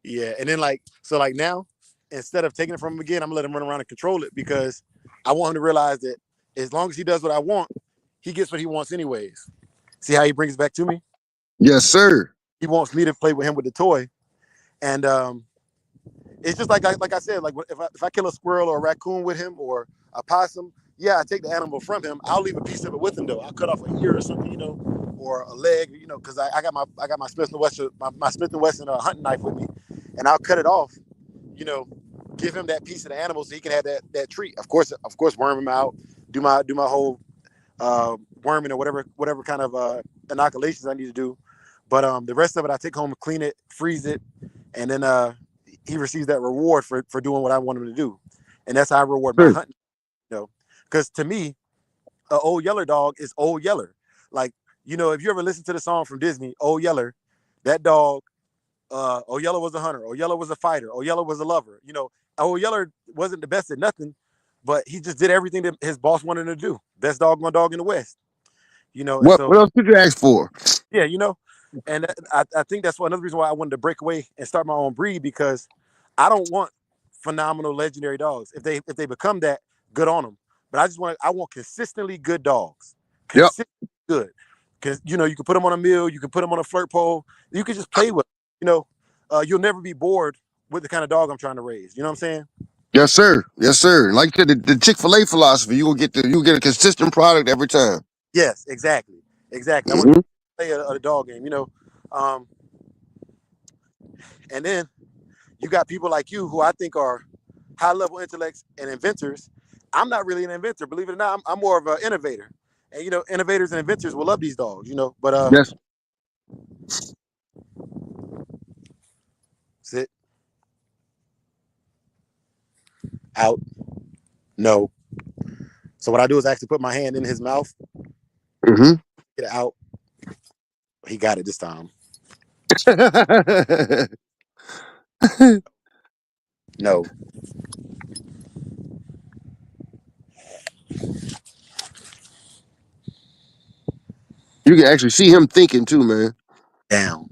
Yeah. And then like now, instead of taking it from him again, I'm gonna let him run around and control it because I want him to realize that as long as he does what I want, he gets what he wants anyways. See how he brings it back to me? Yes, sir. He wants me to play with him with the toy. And it's just like I said, like if I kill a squirrel or a raccoon with him or a possum, yeah, I take the animal from him. I'll leave a piece of it with him though. I'll cut off an ear or something, or a leg, because I got my Smith and Wesson my Smith and Wesson hunting knife with me, and I'll cut it off. You know, give him that piece of the animal so he can have that treat. Of course, worm him out, do my whole worming or whatever kind of inoculations I need to do. But the rest of it, I take home, clean it, freeze it, and then he receives that reward for doing what I want him to do, and that's how I reward my Sir. hunting. Because to me, a Old Yeller dog is Old Yeller. Like if you ever listen to the song from Disney, Old Yeller, that dog, Old Yeller was a hunter, Old Yeller was a fighter, Old Yeller was a lover. Old Yeller wasn't the best at nothing, but he just did everything that his boss wanted him to do. Best dog in the West. And What so what else could you ask for? yeah, and I think that's another reason why I wanted to break away and start my own breed because I don't want phenomenal legendary dogs. If they become that, good on them. But I want consistently good dogs, Yep. consistently good. Because you can put them on a meal, you can put them on a flirt pole, you can just play with them. You'll never be bored with the kind of dog I'm trying to raise. You know what I'm saying? Yes, sir. Yes, sir. Like you said, the Chick-fil-A philosophy, you will get a consistent product every time. Yes, exactly. I want Hmm. to play a dog game. Um, and then you got people like you who I think are high level intellects and inventors. I'm not really an inventor, believe it or not. I'm more of an innovator. And you know, innovators and inventors will love these dogs, you know. But Yes. sit out, no. So what I do is actually put my hand in his mouth, Mm-hmm. get it out. He got it this time. No, You can actually see him thinking too, man. down.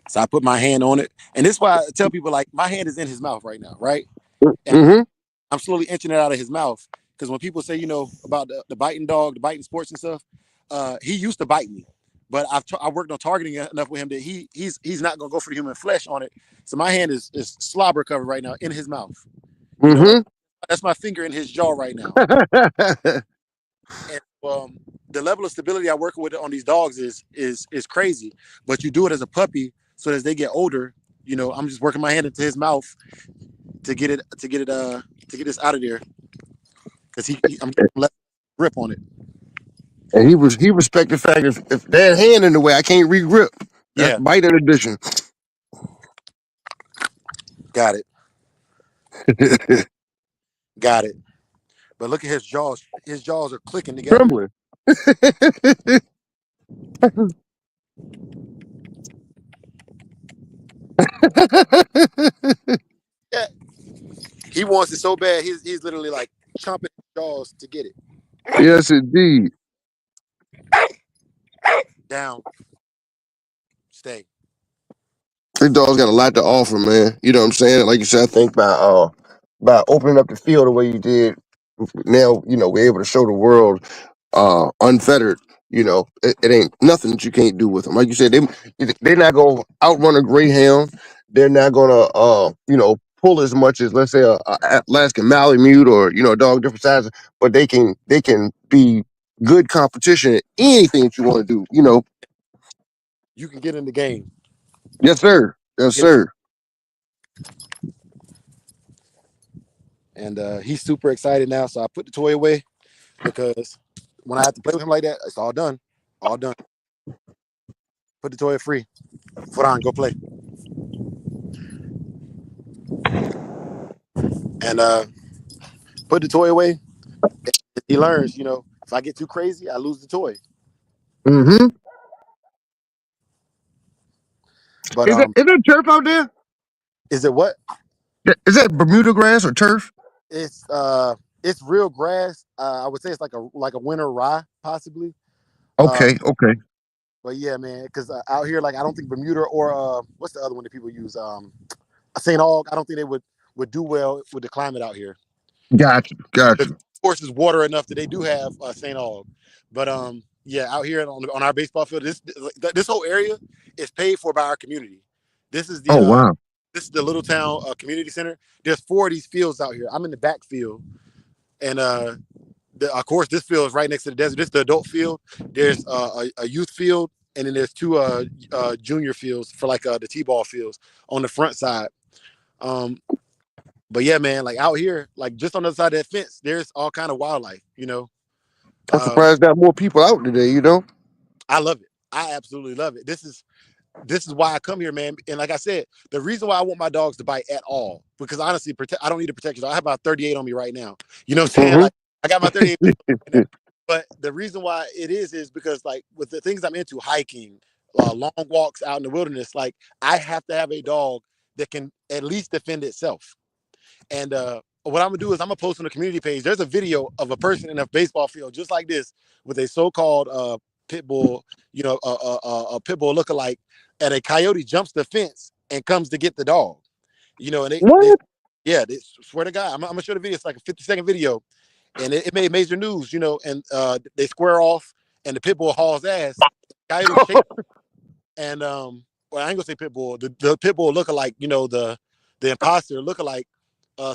So I put my hand on it, and this is why I tell people like my hand is in his mouth right now, right? And Mm-hmm. I'm slowly inching it out of his mouth because when people say, you know, about the biting dog, the biting sports and stuff, he used to bite me, but I worked on targeting enough with him that he's not gonna go for the human flesh on it. So my hand is slobber covered right now in his mouth. You know, Mm-hmm. that's my finger in his jaw right now. And the level of stability I work with on these dogs is crazy. But you do it as a puppy, so as they get older, you know, I'm just working my hand into his mouth to get this out of there because I'm getting less grip on it. And he respect the fact if that hand in the way, I can't re-grip. That's Yeah, biting edition. got it, got it. But look at his jaws. His jaws are clicking together. Trembling. Yeah, he wants it so bad. He's literally like chomping his jaws to get it Yes, indeed. down. Stay. This dog's got a lot to offer, man. You know what I'm saying? Like you said, I think by opening up the field the way you did, now we're able to show the world unfettered. It ain't nothing that you can't do with them. Like you said, they're not gonna outrun a greyhound. They're not gonna pull as much as, let's say, a Alaskan Malamute, or a dog different sizes. But they can be good competition at anything that you want to do. You can get in the game. Yes, sir. Yes, Get sir. And he's super excited now. So I put the toy away because when I have to play with him like that, it's all done. All done. Put the toy free. Put on, go play. And put the toy away. He learns, you know, if I get too crazy, I lose the toy. Mm-hmm. But Is there turf out there? is it what? Is that Bermuda grass or turf? It's it's real grass. I would say it's like a winter rye, possibly. Uh, Okay, okay. but yeah, man, because out here, like I don't think Bermuda or what's the other one that people use? St. Aug. I don't think they would do well with the climate out here. Gotcha, Of gotcha. course, it's water enough that they do have St. Aug. But yeah, out here on our baseball field, this whole area is paid for by our community. This is the Oh wow. this is the Little Town Community Center. There's four of these fields out here. I'm in the back field, and of course, this field is right next to the desert. This is the adult field. There's a youth field, and then there's two junior fields for like the t-ball fields on the front side. Um, but yeah, man, like out here, like just on the other side of that fence, there's all kind of wildlife. You know, I'm uh, surprised not more people out today. I love it. I absolutely love it. This is why I come here, man. And like I said, the reason why I want my dogs to bite at all, because honestly, I don't need a protection. I have about 38 on me right now. You know what I'm saying? Mm-hmm. Like I got my 38 right now. But the reason why it is because like with the things I'm into, hiking, long walks out in the wilderness, like I have to have a dog that can at least defend itself. And what I'm gonna do is I'm gonna post on the community page. There's a video of a person in a baseball field just like this with a so-called pit bull, you know, a pit bull lookalike, and a coyote jumps the fence and comes to get the dog. You know, and they What? yeah, they swear to God, I'm gonna show the video. It's like a 50-second video, and it made major news. You know, and they square off, and the pit bull hauls ass. Coyote chase, and well, I ain't gonna say pit bull. The pit bull lookalike, you know, the imposter lookalike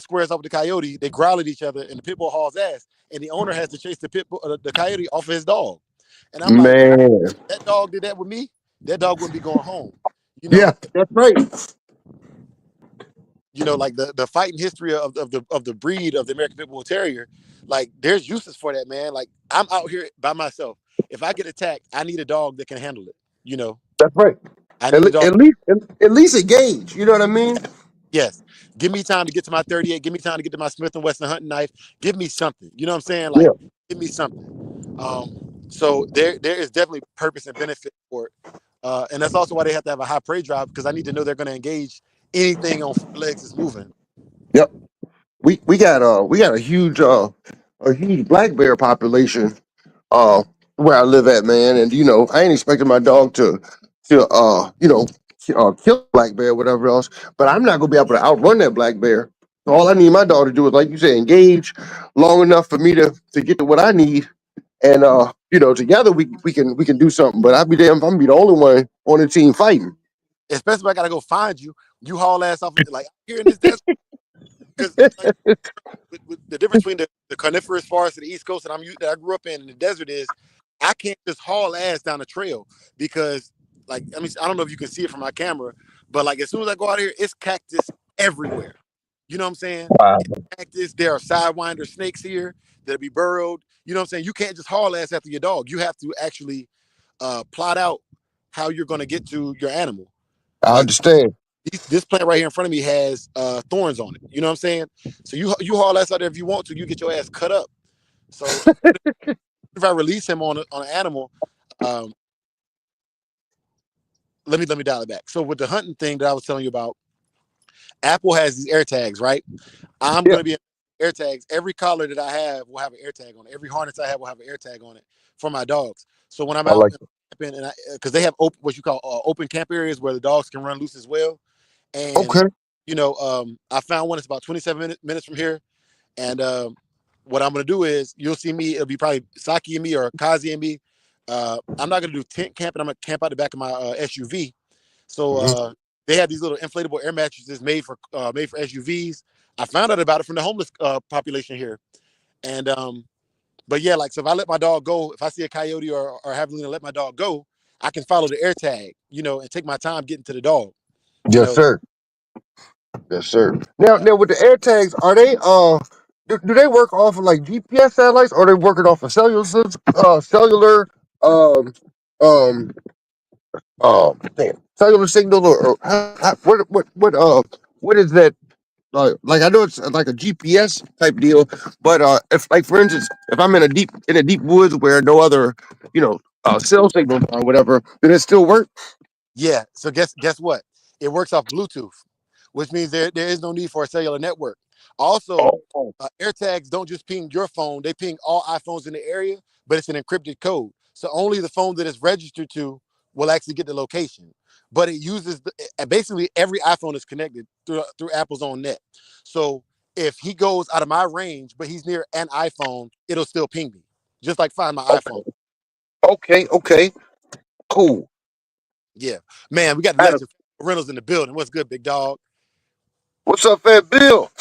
squares up with the coyote. They growl at each other, and the pit bull hauls ass. And the owner has to chase the coyote off of his dog. And I'm like, Man, that dog did that with me. that dog wouldn't be going home. You know, Yeah, that's right. like the fighting history of the breed of the American Pit Bull Terrier. Like there's uses for that, man. Like I'm out here by myself. If I get attacked, I need a dog that can handle it. You know, That's right. I need a dog. At least engage. You know what I mean? Yes, give me time to get to my 38. Give me time to get to my Smith and Wesson hunting knife. Give me something. You know what I'm saying? Yeah. Like, give me something. So there is definitely purpose and benefit for it, and that's also why they have to have a high prey drive because I need to know they're going to engage anything on four legs that's moving. Yep. We got a huge black bear population uh where I live at, man. And I ain't expecting my dog to kill a black bear, whatever else. But I'm not gonna be able to outrun that black bear. So all I need my dog to do is, like you say, engage long enough for me to get to what I need. And together we can do something. But I'd be damned if I'm gonna be the only one on the team fighting. Especially if I got to go find you. You haul ass off like here in this desert because like with the difference between the coniferous forest of the East Coast that I grew up in the desert is I can't just haul ass down the trail because like I mean I don't know if you can see it from my camera, but like as soon as I go out here, it's cactus everywhere. You know what I'm saying? Wow. It's cactus. There are sidewinder snakes here that'll be burrowed. You know what I'm saying? You can't just haul ass after your dog. You have to actually plot out how you're going to get to your animal. I Like understand. this plant right here in front of me has thorns on it. You know what I'm saying? So you haul ass out there if you want to, you get your ass cut up. So if I release him on an animal, um, let me dial it back. So with the hunting thing that I was telling you about, Apple has these air tags, right? I'm Yeah, gonna be air tags. Every collar that I have will have an air tag on it. Every harness I have will have an air tag on it for my dogs. So when I'm I out like it. and because they have what you call open camp areas where the dogs can run loose as well. And Okay. I found one that's about 27 minutes from here. And what I'm gonna do is you'll see me. It'll be probably Saki and me or Kazi and me. I'm not gonna do tent camping. I'm gonna camp out the back of my SUV. So Mhm. they have these little inflatable air mattresses made for SUVs. I found out about it from the homeless population here. And but yeah, like so if I let my dog go, if I see a coyote or have Lena let my dog go, I can follow the air tag, and take my time getting to the dog. You Yes, know, sir. Yes, sir. Now with the air tags, are they do they work off of like GPS satellites, or are they working off of cellular um um cellular signal, or what is that? Like I know it's like a GPS type deal, but if, like, for instance, if I'm in a deep woods where no other cell signal or whatever, then it still work. yeah. So guess what? It works off Bluetooth, which means there is no need for a cellular network. Also, Oh, AirTags don't just ping your phone; they ping all iPhones in the area, but it's an encrypted code. So only the phone that it's registered to will actually get the location. But it uses basically every iPhone is connected through Apple's own net. So if he goes out of my range, but he's near an iPhone, it'll still ping me, just like find my iPhone. okay, okay, cool. Yeah, man, we got the Adam, legend Reynolds in the building. What's good, big dog? what's up, Fat Bill?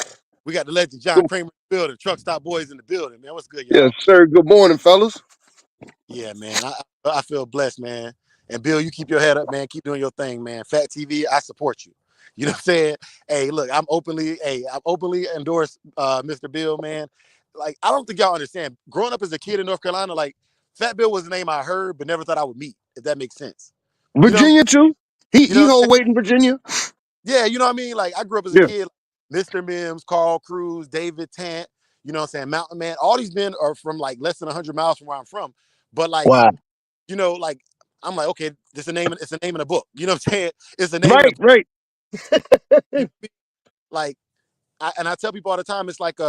We got the legend John Kramer in the building. Truck Stop Boys in the building, man. What's good, Yes, y'all? sir. Good morning, fellas. Yeah, man. I feel blessed, man. And Bill, you keep your head up, man. Keep doing your thing, man. Fat TV, I support you. You know what I'm saying? Hey, look, I'm openly endorse Mr. Bill, man. Like, I don't think y'all understand. Growing up as a kid in North Carolina, like Fat Bill was the name I heard, but never thought I would meet, if that makes sense. You know, Virginia too. He you know, he hold weight in Virginia. yeah, you know what I mean? Like I grew up as a Yeah. kid, Mr. Mims, Carl Cruz, David Tant, you know what I'm saying? Mountain Man. All these men are from like less than 100 miles from where I'm from. But like, Wow. like I'm like, okay, it's a name in a book. You know what I'm saying? It's a name in a Right. book. Right. You, like and I tell people all the time, it's like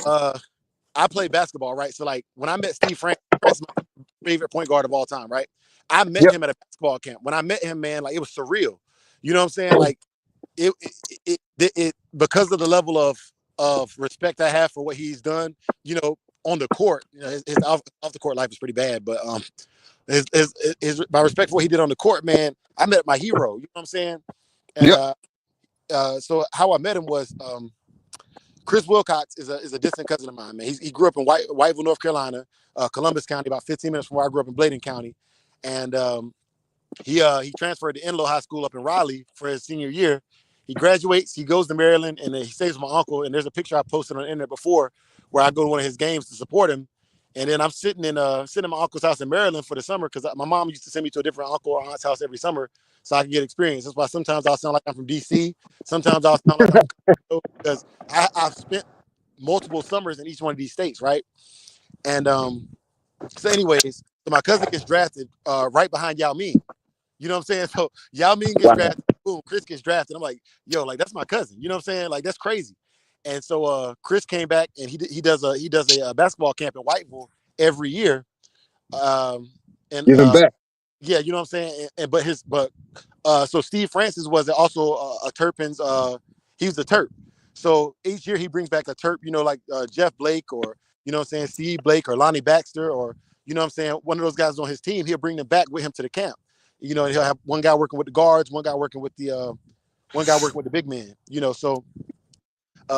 uh I play basketball, right? So like when I met Steve France is my favorite point guard of all time, right? I met Yep. him at a basketball camp. When I met him, man, like it was surreal. You know what I'm saying? Like it because of the level of respect I have for what he's done, on the court, his off the court life is pretty bad, but my respect for what he did on the court, man, I met my hero, you know what I'm saying? And Yep. so how I met him was Chris Wilcox is a distant cousin of mine, man. He grew up in Whiteville, North Carolina, Columbus County, about 15 minutes from where I grew up in Bladen County. and he transferred to Enloe High School up in Raleigh for his senior year. He graduates, he goes to Maryland, and then he stays with my uncle. And there's a picture I posted on the internet before where I go to one of his games to support him. And then I'm sitting in my uncle's house in Maryland for the summer because my mom used to send me to a different uncle or aunt's house every summer so I can get experience. That's why sometimes I'll sound like I'm from DC. Sometimes I'll sound like I'm from because I've spent multiple summers in each one of these states, right? And so, anyways, so my cousin gets drafted right behind Yao Ming. You know what I'm saying? So Yao Ming gets Wow. drafted, boom, Chris gets drafted. I'm like, yo, like that's my cousin. You know what I'm saying? Like that's crazy. And so Chris came back and he does a basketball camp in Whiteville every year. Um, and Giving back. yeah, you know what I'm saying. But so Steve Francis was also a Turpin's. He was a Terp. So each year he brings back a Terp. You know, like Jeff Blake or you know what I'm saying, Steve Blake or Lonnie Baxter or you know what I'm saying, one of those guys on his team. He'll bring them back with him to the camp. You know, he'll have one guy working with the guards, one guy working with the big man. You know, so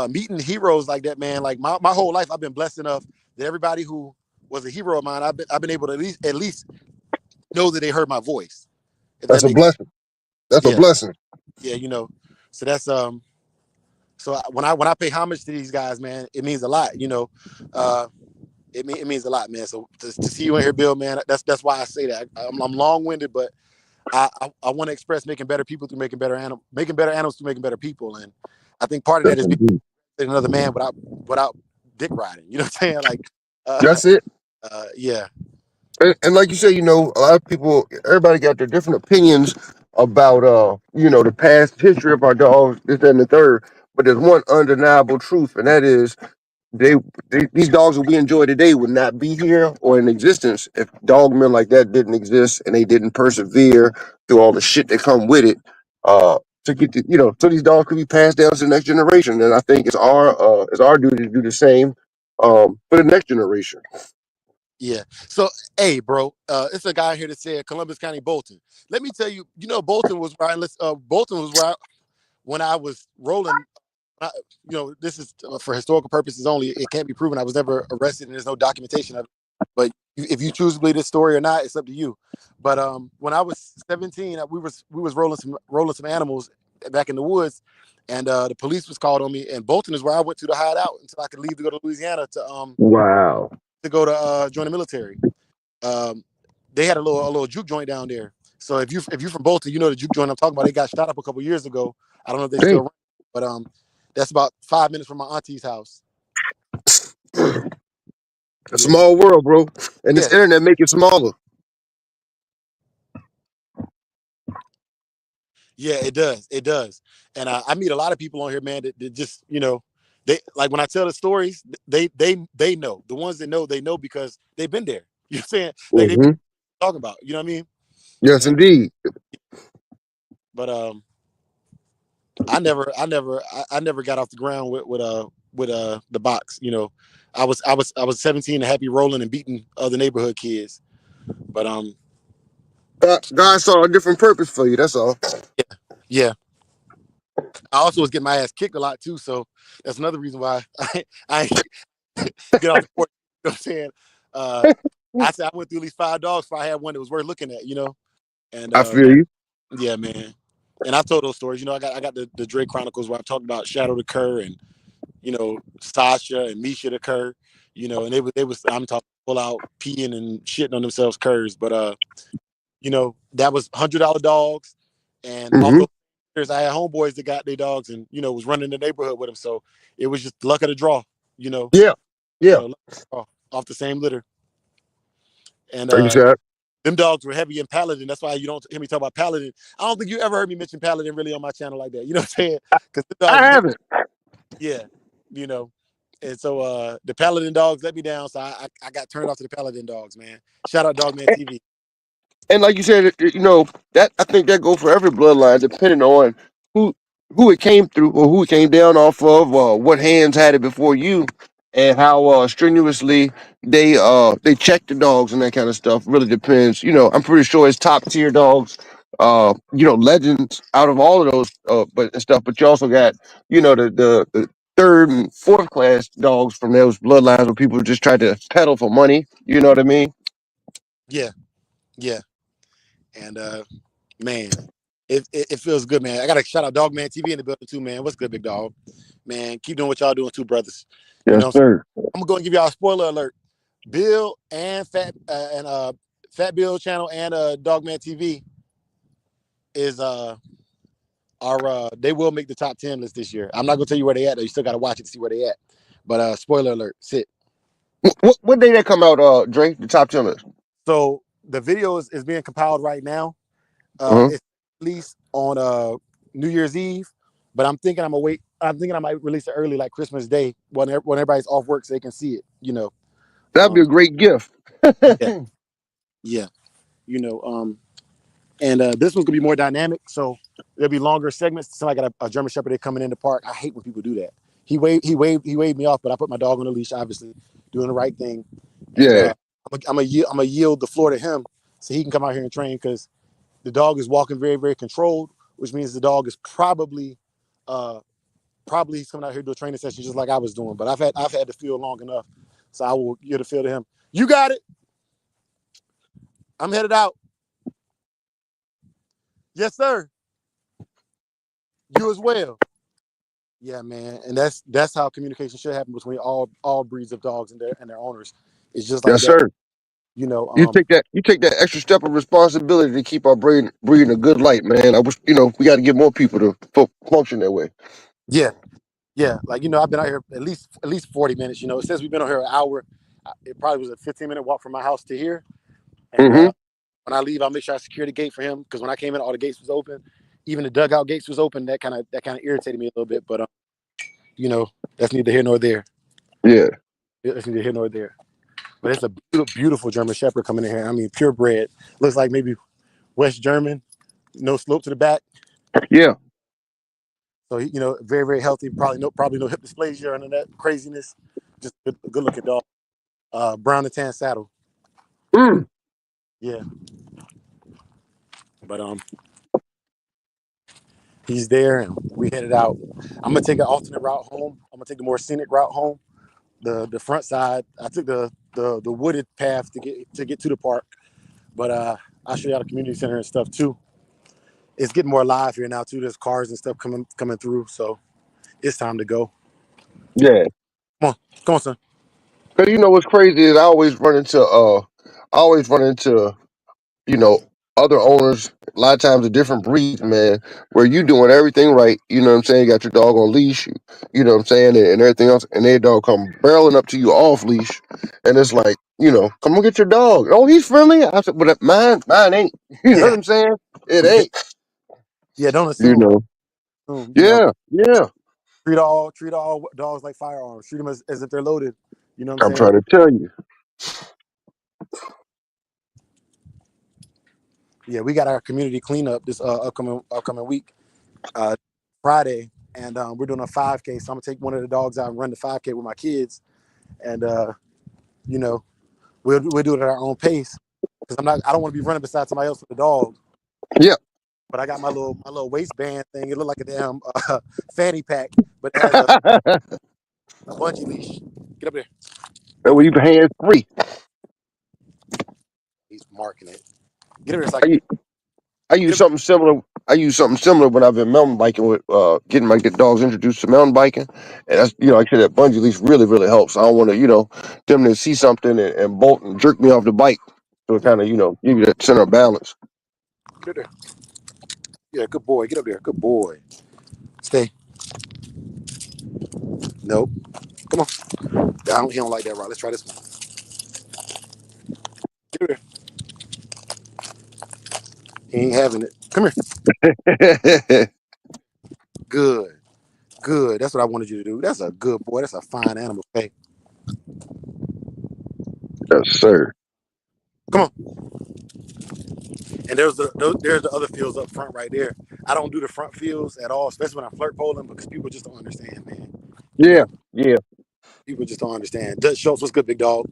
meeting heroes like that, man. Like my whole life, I've been blessed enough that everybody who was a hero of mine, I've been able to at least know that they heard my voice. If That's that a makes sense. blessing. That's a Yeah, blessing. yeah, you know. So that's when I pay homage to these guys, man, it means a lot. You know, uh, it means a lot, man. So to see you in here, Bill, man, that's why I say that. I'm long winded, but I want to express making better people through making better animals through making better people, and I think part of that That's is being indeed. another man without dick riding. You know what I'm saying? Like, uh, That's it. yeah, And like you say, a lot of people, everybody got their different opinions about, the past history of our dogs, this, that, and the third. But there's one undeniable truth, and that is they, these dogs that we enjoy today would not be here or in existence if dogmen like that didn't exist and they didn't persevere through all the shit that come with it. To get so these dogs could be passed down to the next generation, and I think it's our duty to do the same for the next generation. yeah. So, hey, bro, it's a guy here that said Columbus County, Bolton. Let me tell you, Bolton was where Bolton was where when I was rolling. I, this is for historical purposes only. It can't be proven. I was never arrested, and there's no documentation of it. But if you choose to believe this story or not, it's up to you. But when I was 17, we was rolling some animals back in the woods, and the police was called on me. And Bolton is where I went to hide out until I could leave to go to Louisiana Wow. to go to join the military. Um, they had a little juke joint down there. So if you from Bolton, you know the juke joint I'm talking about. They got shot up a couple years ago. I don't know if they Hey, still run, but that's about 5 minutes from my auntie's house. a Yeah, small world, bro. And this yeah, internet make it smaller. yeah. It does, it does. And I meet a lot of people on here, man. That just they like when I tell the stories, they know the ones that know they know because they've been there. You know what I'm saying? Like they've been Hmm. talking about. You know what I mean? Yes, And indeed. but I never got off the ground with the box. I was 17 and happy rolling and beating other neighborhood kids. But God saw a different purpose for you. That's all. yeah, I also was getting my ass kicked a lot too. So that's another reason why I get off the court. You know what I'm saying? Uh, I said I went through at least 5 dogs before I had one that was worth looking at. And I feel you. yeah, man. And I've told those stories. I got the Dre Chronicles where I talked about Shadow the Cur and Sasha and Misha the Cur. And they was I'm talking full out peeing and shitting on themselves curs. But that was $100 dogs, and off Hmm. those years, I had homeboys that got their dogs and was running the neighborhood with them. So it was just luck of the draw. You know, Yeah. Yeah. luck of the draw, off the same litter. And Like you said, them dogs were heavy in Paladin. That's why you don't hear me talk about Paladin. I don't think you ever heard me mention Paladin really on my channel like that. You know what I'm saying? Because the dogs I was haven't. yeah, you know. And so the Paladin dogs let me down, so I got turned off to the Paladin dogs, man. Shout out Dogman TV. And like you said, that I think that goes for every bloodline, depending on who who it came through or who it came down off of, what hands had it before you, and how strenuously they check the dogs and that kind of stuff. Really depends. I'm pretty sure it's top tier dogs. Legends out of all of those, but and stuff. But you also got the third and fourth class dogs from those bloodlines where people just try to peddle for money. You know what I mean? Yeah, yeah. And man, it feels good, man. I got to shout out Dog Man TV in the building too, man. What's good, big dog? Man, keep doing what y'all doing too, brothers. You Yes, know, sir. I'm gonna go and give y'all a spoiler alert. Bill and Fat Bill channel and Dogman TV is are they will make the top 10 list this year. I'm not gonna tell you where they at though. You still gotta watch it to see where they at. But spoiler alert, sit. What day that come out, Dre? The top 10 list. So the video is being compiled right now. Uh-huh. It's released on New Year's Eve, but I'm thinking I'm gonna wait. I'm thinking I might release it early, like Christmas Day, when everybody's off work, so they can see it. You know, That'd be a great gift. yeah, yeah. You know, and this one's gonna be more dynamic, so there'll be longer segments. It's like a German Shepherd they coming in the park. I hate when people do that. He waved me off, but I put my dog on the leash, obviously doing the right thing, and Yeah, I'm gonna yield the floor to him so he can come out here and train because the dog is walking very very controlled, which means the dog is uh, probably he's coming out here to do a training session just like I was doing. But I've had the field long enough, so I will give the field to him. You got it. I'm headed out. Yes, sir. You as well. Yeah, man, and that's how communication should happen between all breeds of dogs and their owners. It's just like yes, that, sir. you know. You take that extra step of responsibility to keep our breeding a good light, man. I wish we got to get more people to function that way. Yeah, yeah. Like I've been out here at least 40 minutes. Since we've been out here an hour, it probably was a 15-minute walk from my house to here. And Mm-hmm. when I leave, I'll make sure I secure the gate for him because when I came in, all the gates was open. Even the dugout gates was open. That kind of irritated me a little bit, but you know, that's neither here nor there. Yeah, That's neither here nor there. But it's a beautiful, beautiful German Shepherd coming in here. I mean, purebred. Looks like maybe West German. No slope to the back. yeah, So very, very healthy. Probably no hip dysplasia or none of that craziness. Just a good looking dog. Brown and tan saddle. mm, Yeah. But he's there and we headed out. I'm gonna take an alternate route home. I'm gonna take the more scenic route home. The front side. I took the wooded path to get to the park. But I'll show you how the community center and stuff too. It's getting more alive here now too. There's cars and stuff coming through. So it's time to go. yeah. Come on. Come on, son. Cause what's crazy is I always run into you know, other owners, a lot of times a different breed, man, where you doing everything right, you know what I'm saying? You got your dog on leash, you know what I'm saying, and everything else, and their dog come barreling up to you off leash, and it's like, come on get your dog. Oh, he's friendly. I said, but mine ain't. You know what Yeah. I'm saying? It Yeah. ain't. Yeah. Don't You assume. know. Assume, Yeah, yeah. treat all dogs like firearms. Treat them as if they're loaded. You know what I'm I'm saying? trying to tell you. Yeah, we got our community cleanup this upcoming week, uh, Friday, and we're doing a 5K. So I'm gonna take one of the dogs out and run the 5K with my kids, and you know, we'll do it at our own pace because I don't want to be running beside somebody else with a dog. Yeah. But I got my little waistband thing. It looked like a damn fanny pack, but it has a bungee leash. Get up there. Get And up when there. you hands free. He's marking it. Get up there so I can I get use up there. something similar. I use something similar when I've been mountain biking with getting my dogs introduced to mountain biking, and that's like I said, that bungee leash really really helps. I don't want to them to see something and bolt and jerk me off the bike, so it Yeah, kind of give you that center of balance. get up there. Yeah, good boy. Get up there. Good boy. Stay. Nope. Come on. He don't like that route. Let's try this one. Get up there. He ain't having it. Come here. Yes, Good. Good. That's what I wanted you to do. That's a good boy. That's a fine animal. Hey, sir. come on. And there's the other fields up front right there. I don't do the front fields at all, especially when I'm flirt poling because people just don't understand, man. You Yeah, know, yeah. people just don't understand. Dutch Schultz, what's good, big dog?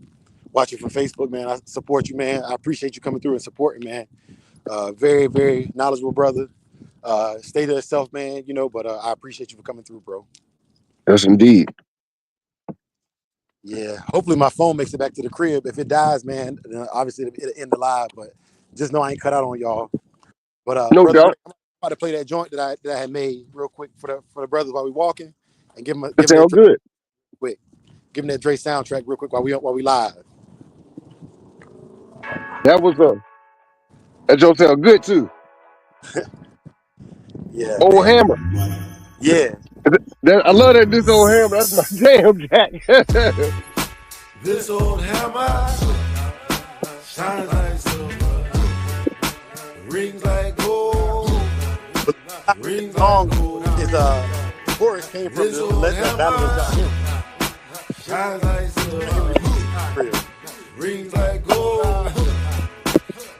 Watching from Facebook, man. I support you, man. I appreciate you coming through and supporting, man. Very, very knowledgeable brother. Stay to itself, man. But I appreciate you for coming through, bro. Yes, indeed. Yeah. Hopefully my phone makes it back to the crib. If it dies, man, then obviously it'll end the live. But Just know I ain't cut out on y'all. But No brother Dre, doubt. I'm about to play that joint that I had made real quick for the brothers while we walking, and That give them that sounds Dre good. quick. Give them that Dre soundtrack real quick while we live. That was that joke sound good too. Yeah, Old man. Hammer. Yeah. I love that this old Hammer. That's my jam, Jack. This old hammer shines like silver, rings like gold, But the rings like song gold. is chorus came from This old the Battle of John hammer Henry. shines like Henry silver, used for real. rings like gold,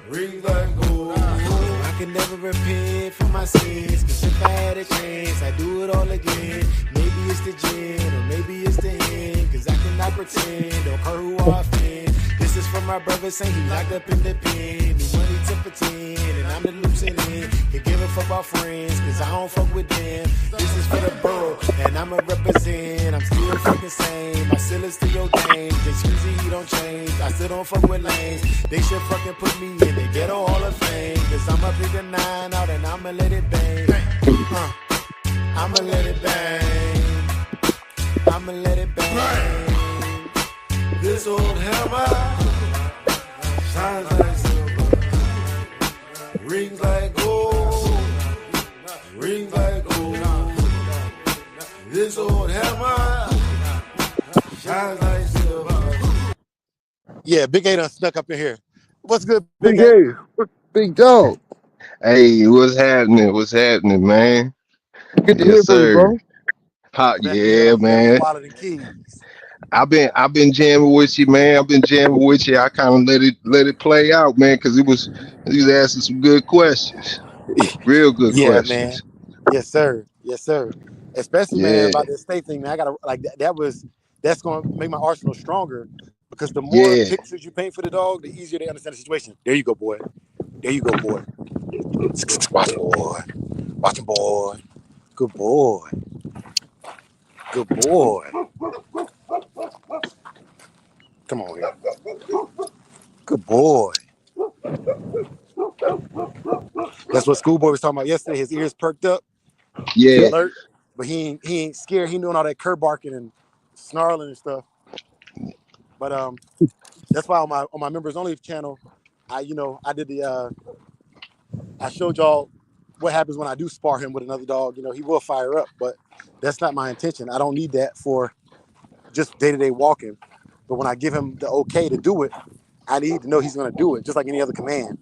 rings like gold. I can never repent for my sins, cause if I had a chance, I'd do it all again. Maybe it's the gin, or maybe it's the end, cause I cannot pretend, don't care who I offend. This is for my brother saying he locked up in the pen, need money to pretend, and I'm the lieutenant. Can give a fuck about friends, cause I don't fuck with them. This is for the borough, and I'ma represent. I'm still fucking same, my still is still your game. Just usually he don't change, I still don't fuck with lanes. They should fucking put me in the ghetto hall of fame, cause I'ma pick a 9 out and I'ma let it bang. I'ma let it bang. I'ma let it bang. This old hammer shines like silver, rings like gold, rings like gold. This old hammer shines like silver. Yeah, Big A done snuck up in here. What's good, Big Big A? A, big dog. Hey, what's happening? What's happening, man? Good to Yes, hear from you, sir. bro. Hot, Man, you had yeah, a better man. wallet than keys. I've been jamming with you, man. I've been jamming with you. I kind of let it play out, man, because he was asking some good questions, real good Yeah, man. questions. Yes, sir. Yes, sir. Especially, man, Yeah, about this state thing, man. I gotta like that's gonna make my arsenal stronger because the more yeah, pictures you paint for the dog, the easier they understand the situation. There you go, boy. There you go, boy. Watch him, boy. Watch him, boy. Good boy. Good boy. Come on here. Good boy. That's what Schoolboy was talking about yesterday. His ears perked up. He yeah, alert, but he ain't scared. He doing all that cur barking and snarling and stuff. But that's why on my members only channel, I did the I showed y'all what happens when I do spar him with another dog. He will fire up, but that's not my intention. I don't need that for just day-to-day walking. But when I give him the okay to do it, I need to know he's gonna do it, just like any other command.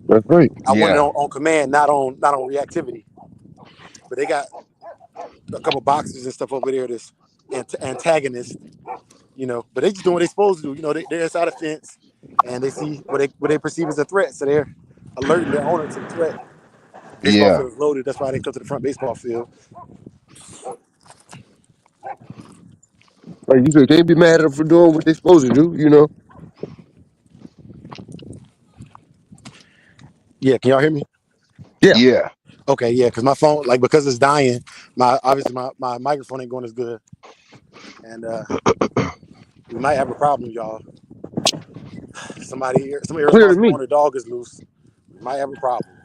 That's great. I want it yeah, on command, not on reactivity. But they got a couple boxers and stuff over there that's antagonist, but they just doing what they supposed to do. They're inside a fence and they see what they perceive as a threat, so they're alerting their owner to the threat. Baseball yeah, field is loaded. That's why they come to the front baseball field. Like you said, can't be mad at them for doing what they supposed to do. Yeah, can y'all hear me? Yeah. yeah. Okay, yeah, because my phone, like, because it's dying, obviously my microphone ain't going as good, and we might have a problem, y'all. Some Clear to irresponsible me. owner dog is loose. We might have a problem.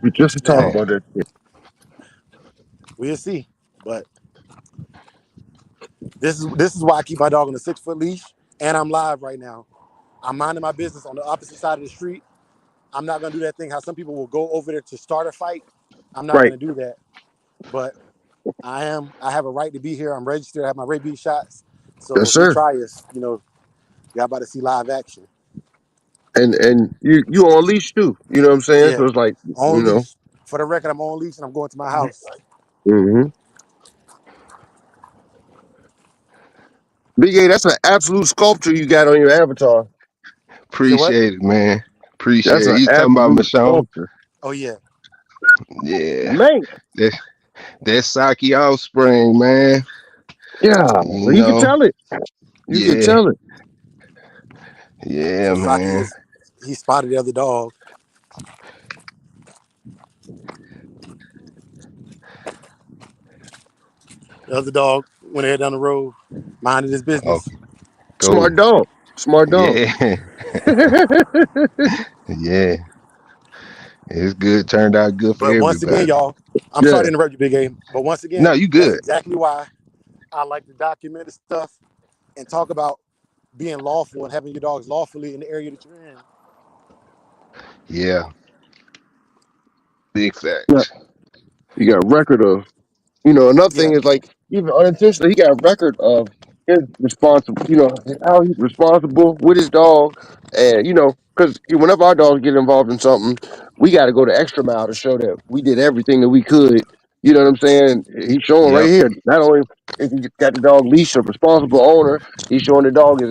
We just talked Now Damn. about that shit. we'll see, but this is why I keep my dog on a 6 foot leash, and I'm live right now. I'm minding my business on the opposite side of the street. I'm not gonna do that thing how some people will go over there to start a fight. I'm not Right. gonna do that. But I have a right to be here. I'm registered. I have my rabies shots. So Yes, if you sir. try us, y'all about to see live action. And you on leash too. You know what I'm saying? Yeah, So it's like, on leash. For the record, I'm on leash and I'm going to my house. hmm Big A, that's an absolute sculpture you got on your avatar. You said what? Appreciate it, man. That's Appreciate it. an You talking about absolute Michonne? sculpture. Oh yeah, Yeah, Man. that that Saki offspring, man. Yeah. You You can know, tell it. You can yeah, tell it. yeah, so Saki man. just he spotted the other dog. The other dog went ahead down the road, minded his Oh, business. go. Smart dog. Smart dog. Yeah, yeah. It's good. Turned out good for But once again, everybody. y'all, I'm sorry to Yeah. interrupt you, Big Game. But once No, again, you that's good. exactly why I like to document the stuff and talk about being lawful and having your dogs lawfully in the area that you're in. Yeah, big Yeah. facts. You got a record of. Another Yeah, thing is like even unintentionally, he got a record of his responsible. How he's responsible with his dog, and because whenever our dogs get involved in something, we got to go the extra mile to show that we did everything that we could. You know what I'm saying? He's showing right Yep. here. Not only is he got the dog leashed, a responsible owner, he's showing the dog is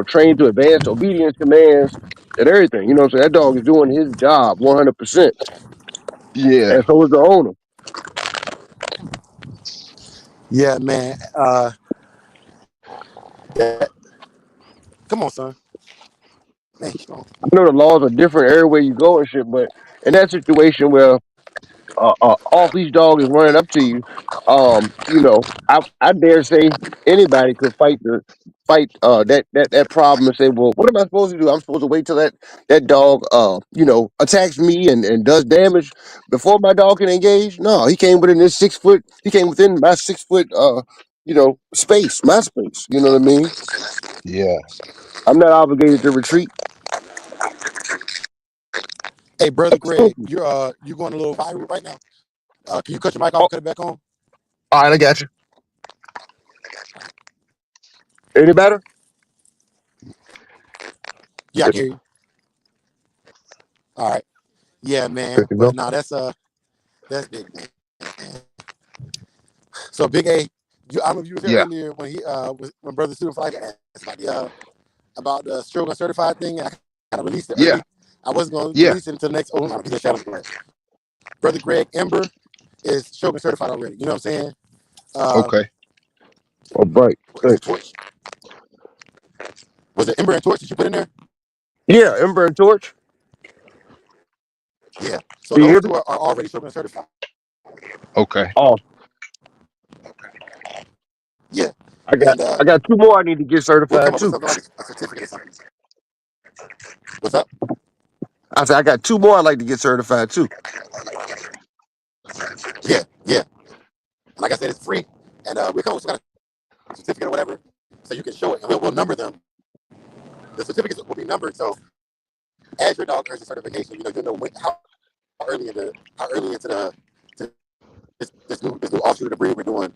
trained to advanced obedience commands and everything. So that dog is doing his job 100%, Yeah. and so is the owner. yeah, man. That, come on, son. Man, he's strong. I know the laws are different everywhere you go and shit, but in that situation where off leash dog is running up to you, I dare say anybody could fight that problem and say, well, what am I supposed to do? I'm supposed to wait till that dog attacks me and does damage before my dog can engage. No, he came within this 6 foot. He came within my 6 foot space, my space. You know what I mean? Yeah. I'm not obligated to retreat. Hey, brother Greg, you're going a little viral right now. Can you cut your mic off Oh, and cut it back on? all right, I got you. Any better? Yeah, I can hear you. All right. Yeah, man. Good to But go. no, that's big, man. So Big A, I don't know if you was there Yeah. earlier when he when Brother Student Flight asked about the Stroke Certified thing, and I kind of released it Yeah. early. I wasn't going to Yeah. release it until next. Oh, I'm just shouting. Brother Greg Ember is Shogun certified already. You know what I'm saying? Uh, Okay. All right. is it Thanks. Torch? Was it Ember and Torch that you put in there? Yeah, Ember and Torch. Yeah. So Can you those hear me? two are already Shogun certified. Okay. Oh, Yeah. I got And I got two more I need to get we'll come certified up with too. something like a certificate or something. What's up? I said I got two more I'd like to get certified too. Yeah. Yeah. And like I said, it's free. And we come with some kind of certificate or whatever, so you can show it, and we'll number them. The certificates will be numbered, so as your dog earns the certification, you'll know how early into the to this new offshoot of the breed we're doing,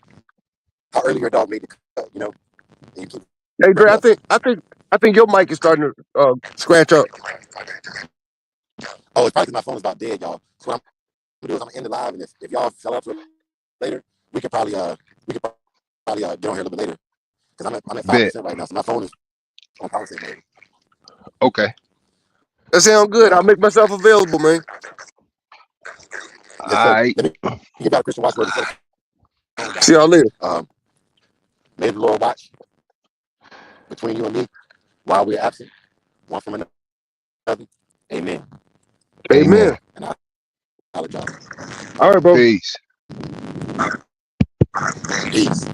how early your dog made the cut, and you keep Hey Dre, record I of it. think I think I think your mic is starting to scratch up. Oh, it's probably because my phone is about dead, y'all. So what I'm gonna do is I'm gonna end the live, and if y'all fell out to it later, we could probably get on here a little bit later because I'm at five Bet. percent right now, so my phone is on power save mode. Okay. That sounds But good. I'll make myself available, man. All yes, sir. right. Let me give out a Christian watchword before the phone See dies. y'all later. May the Lord watch between you and me while we're absent, one from another. Amen. Amen. Amen. And I'll let y'all. All right, bro. Peace. Peace.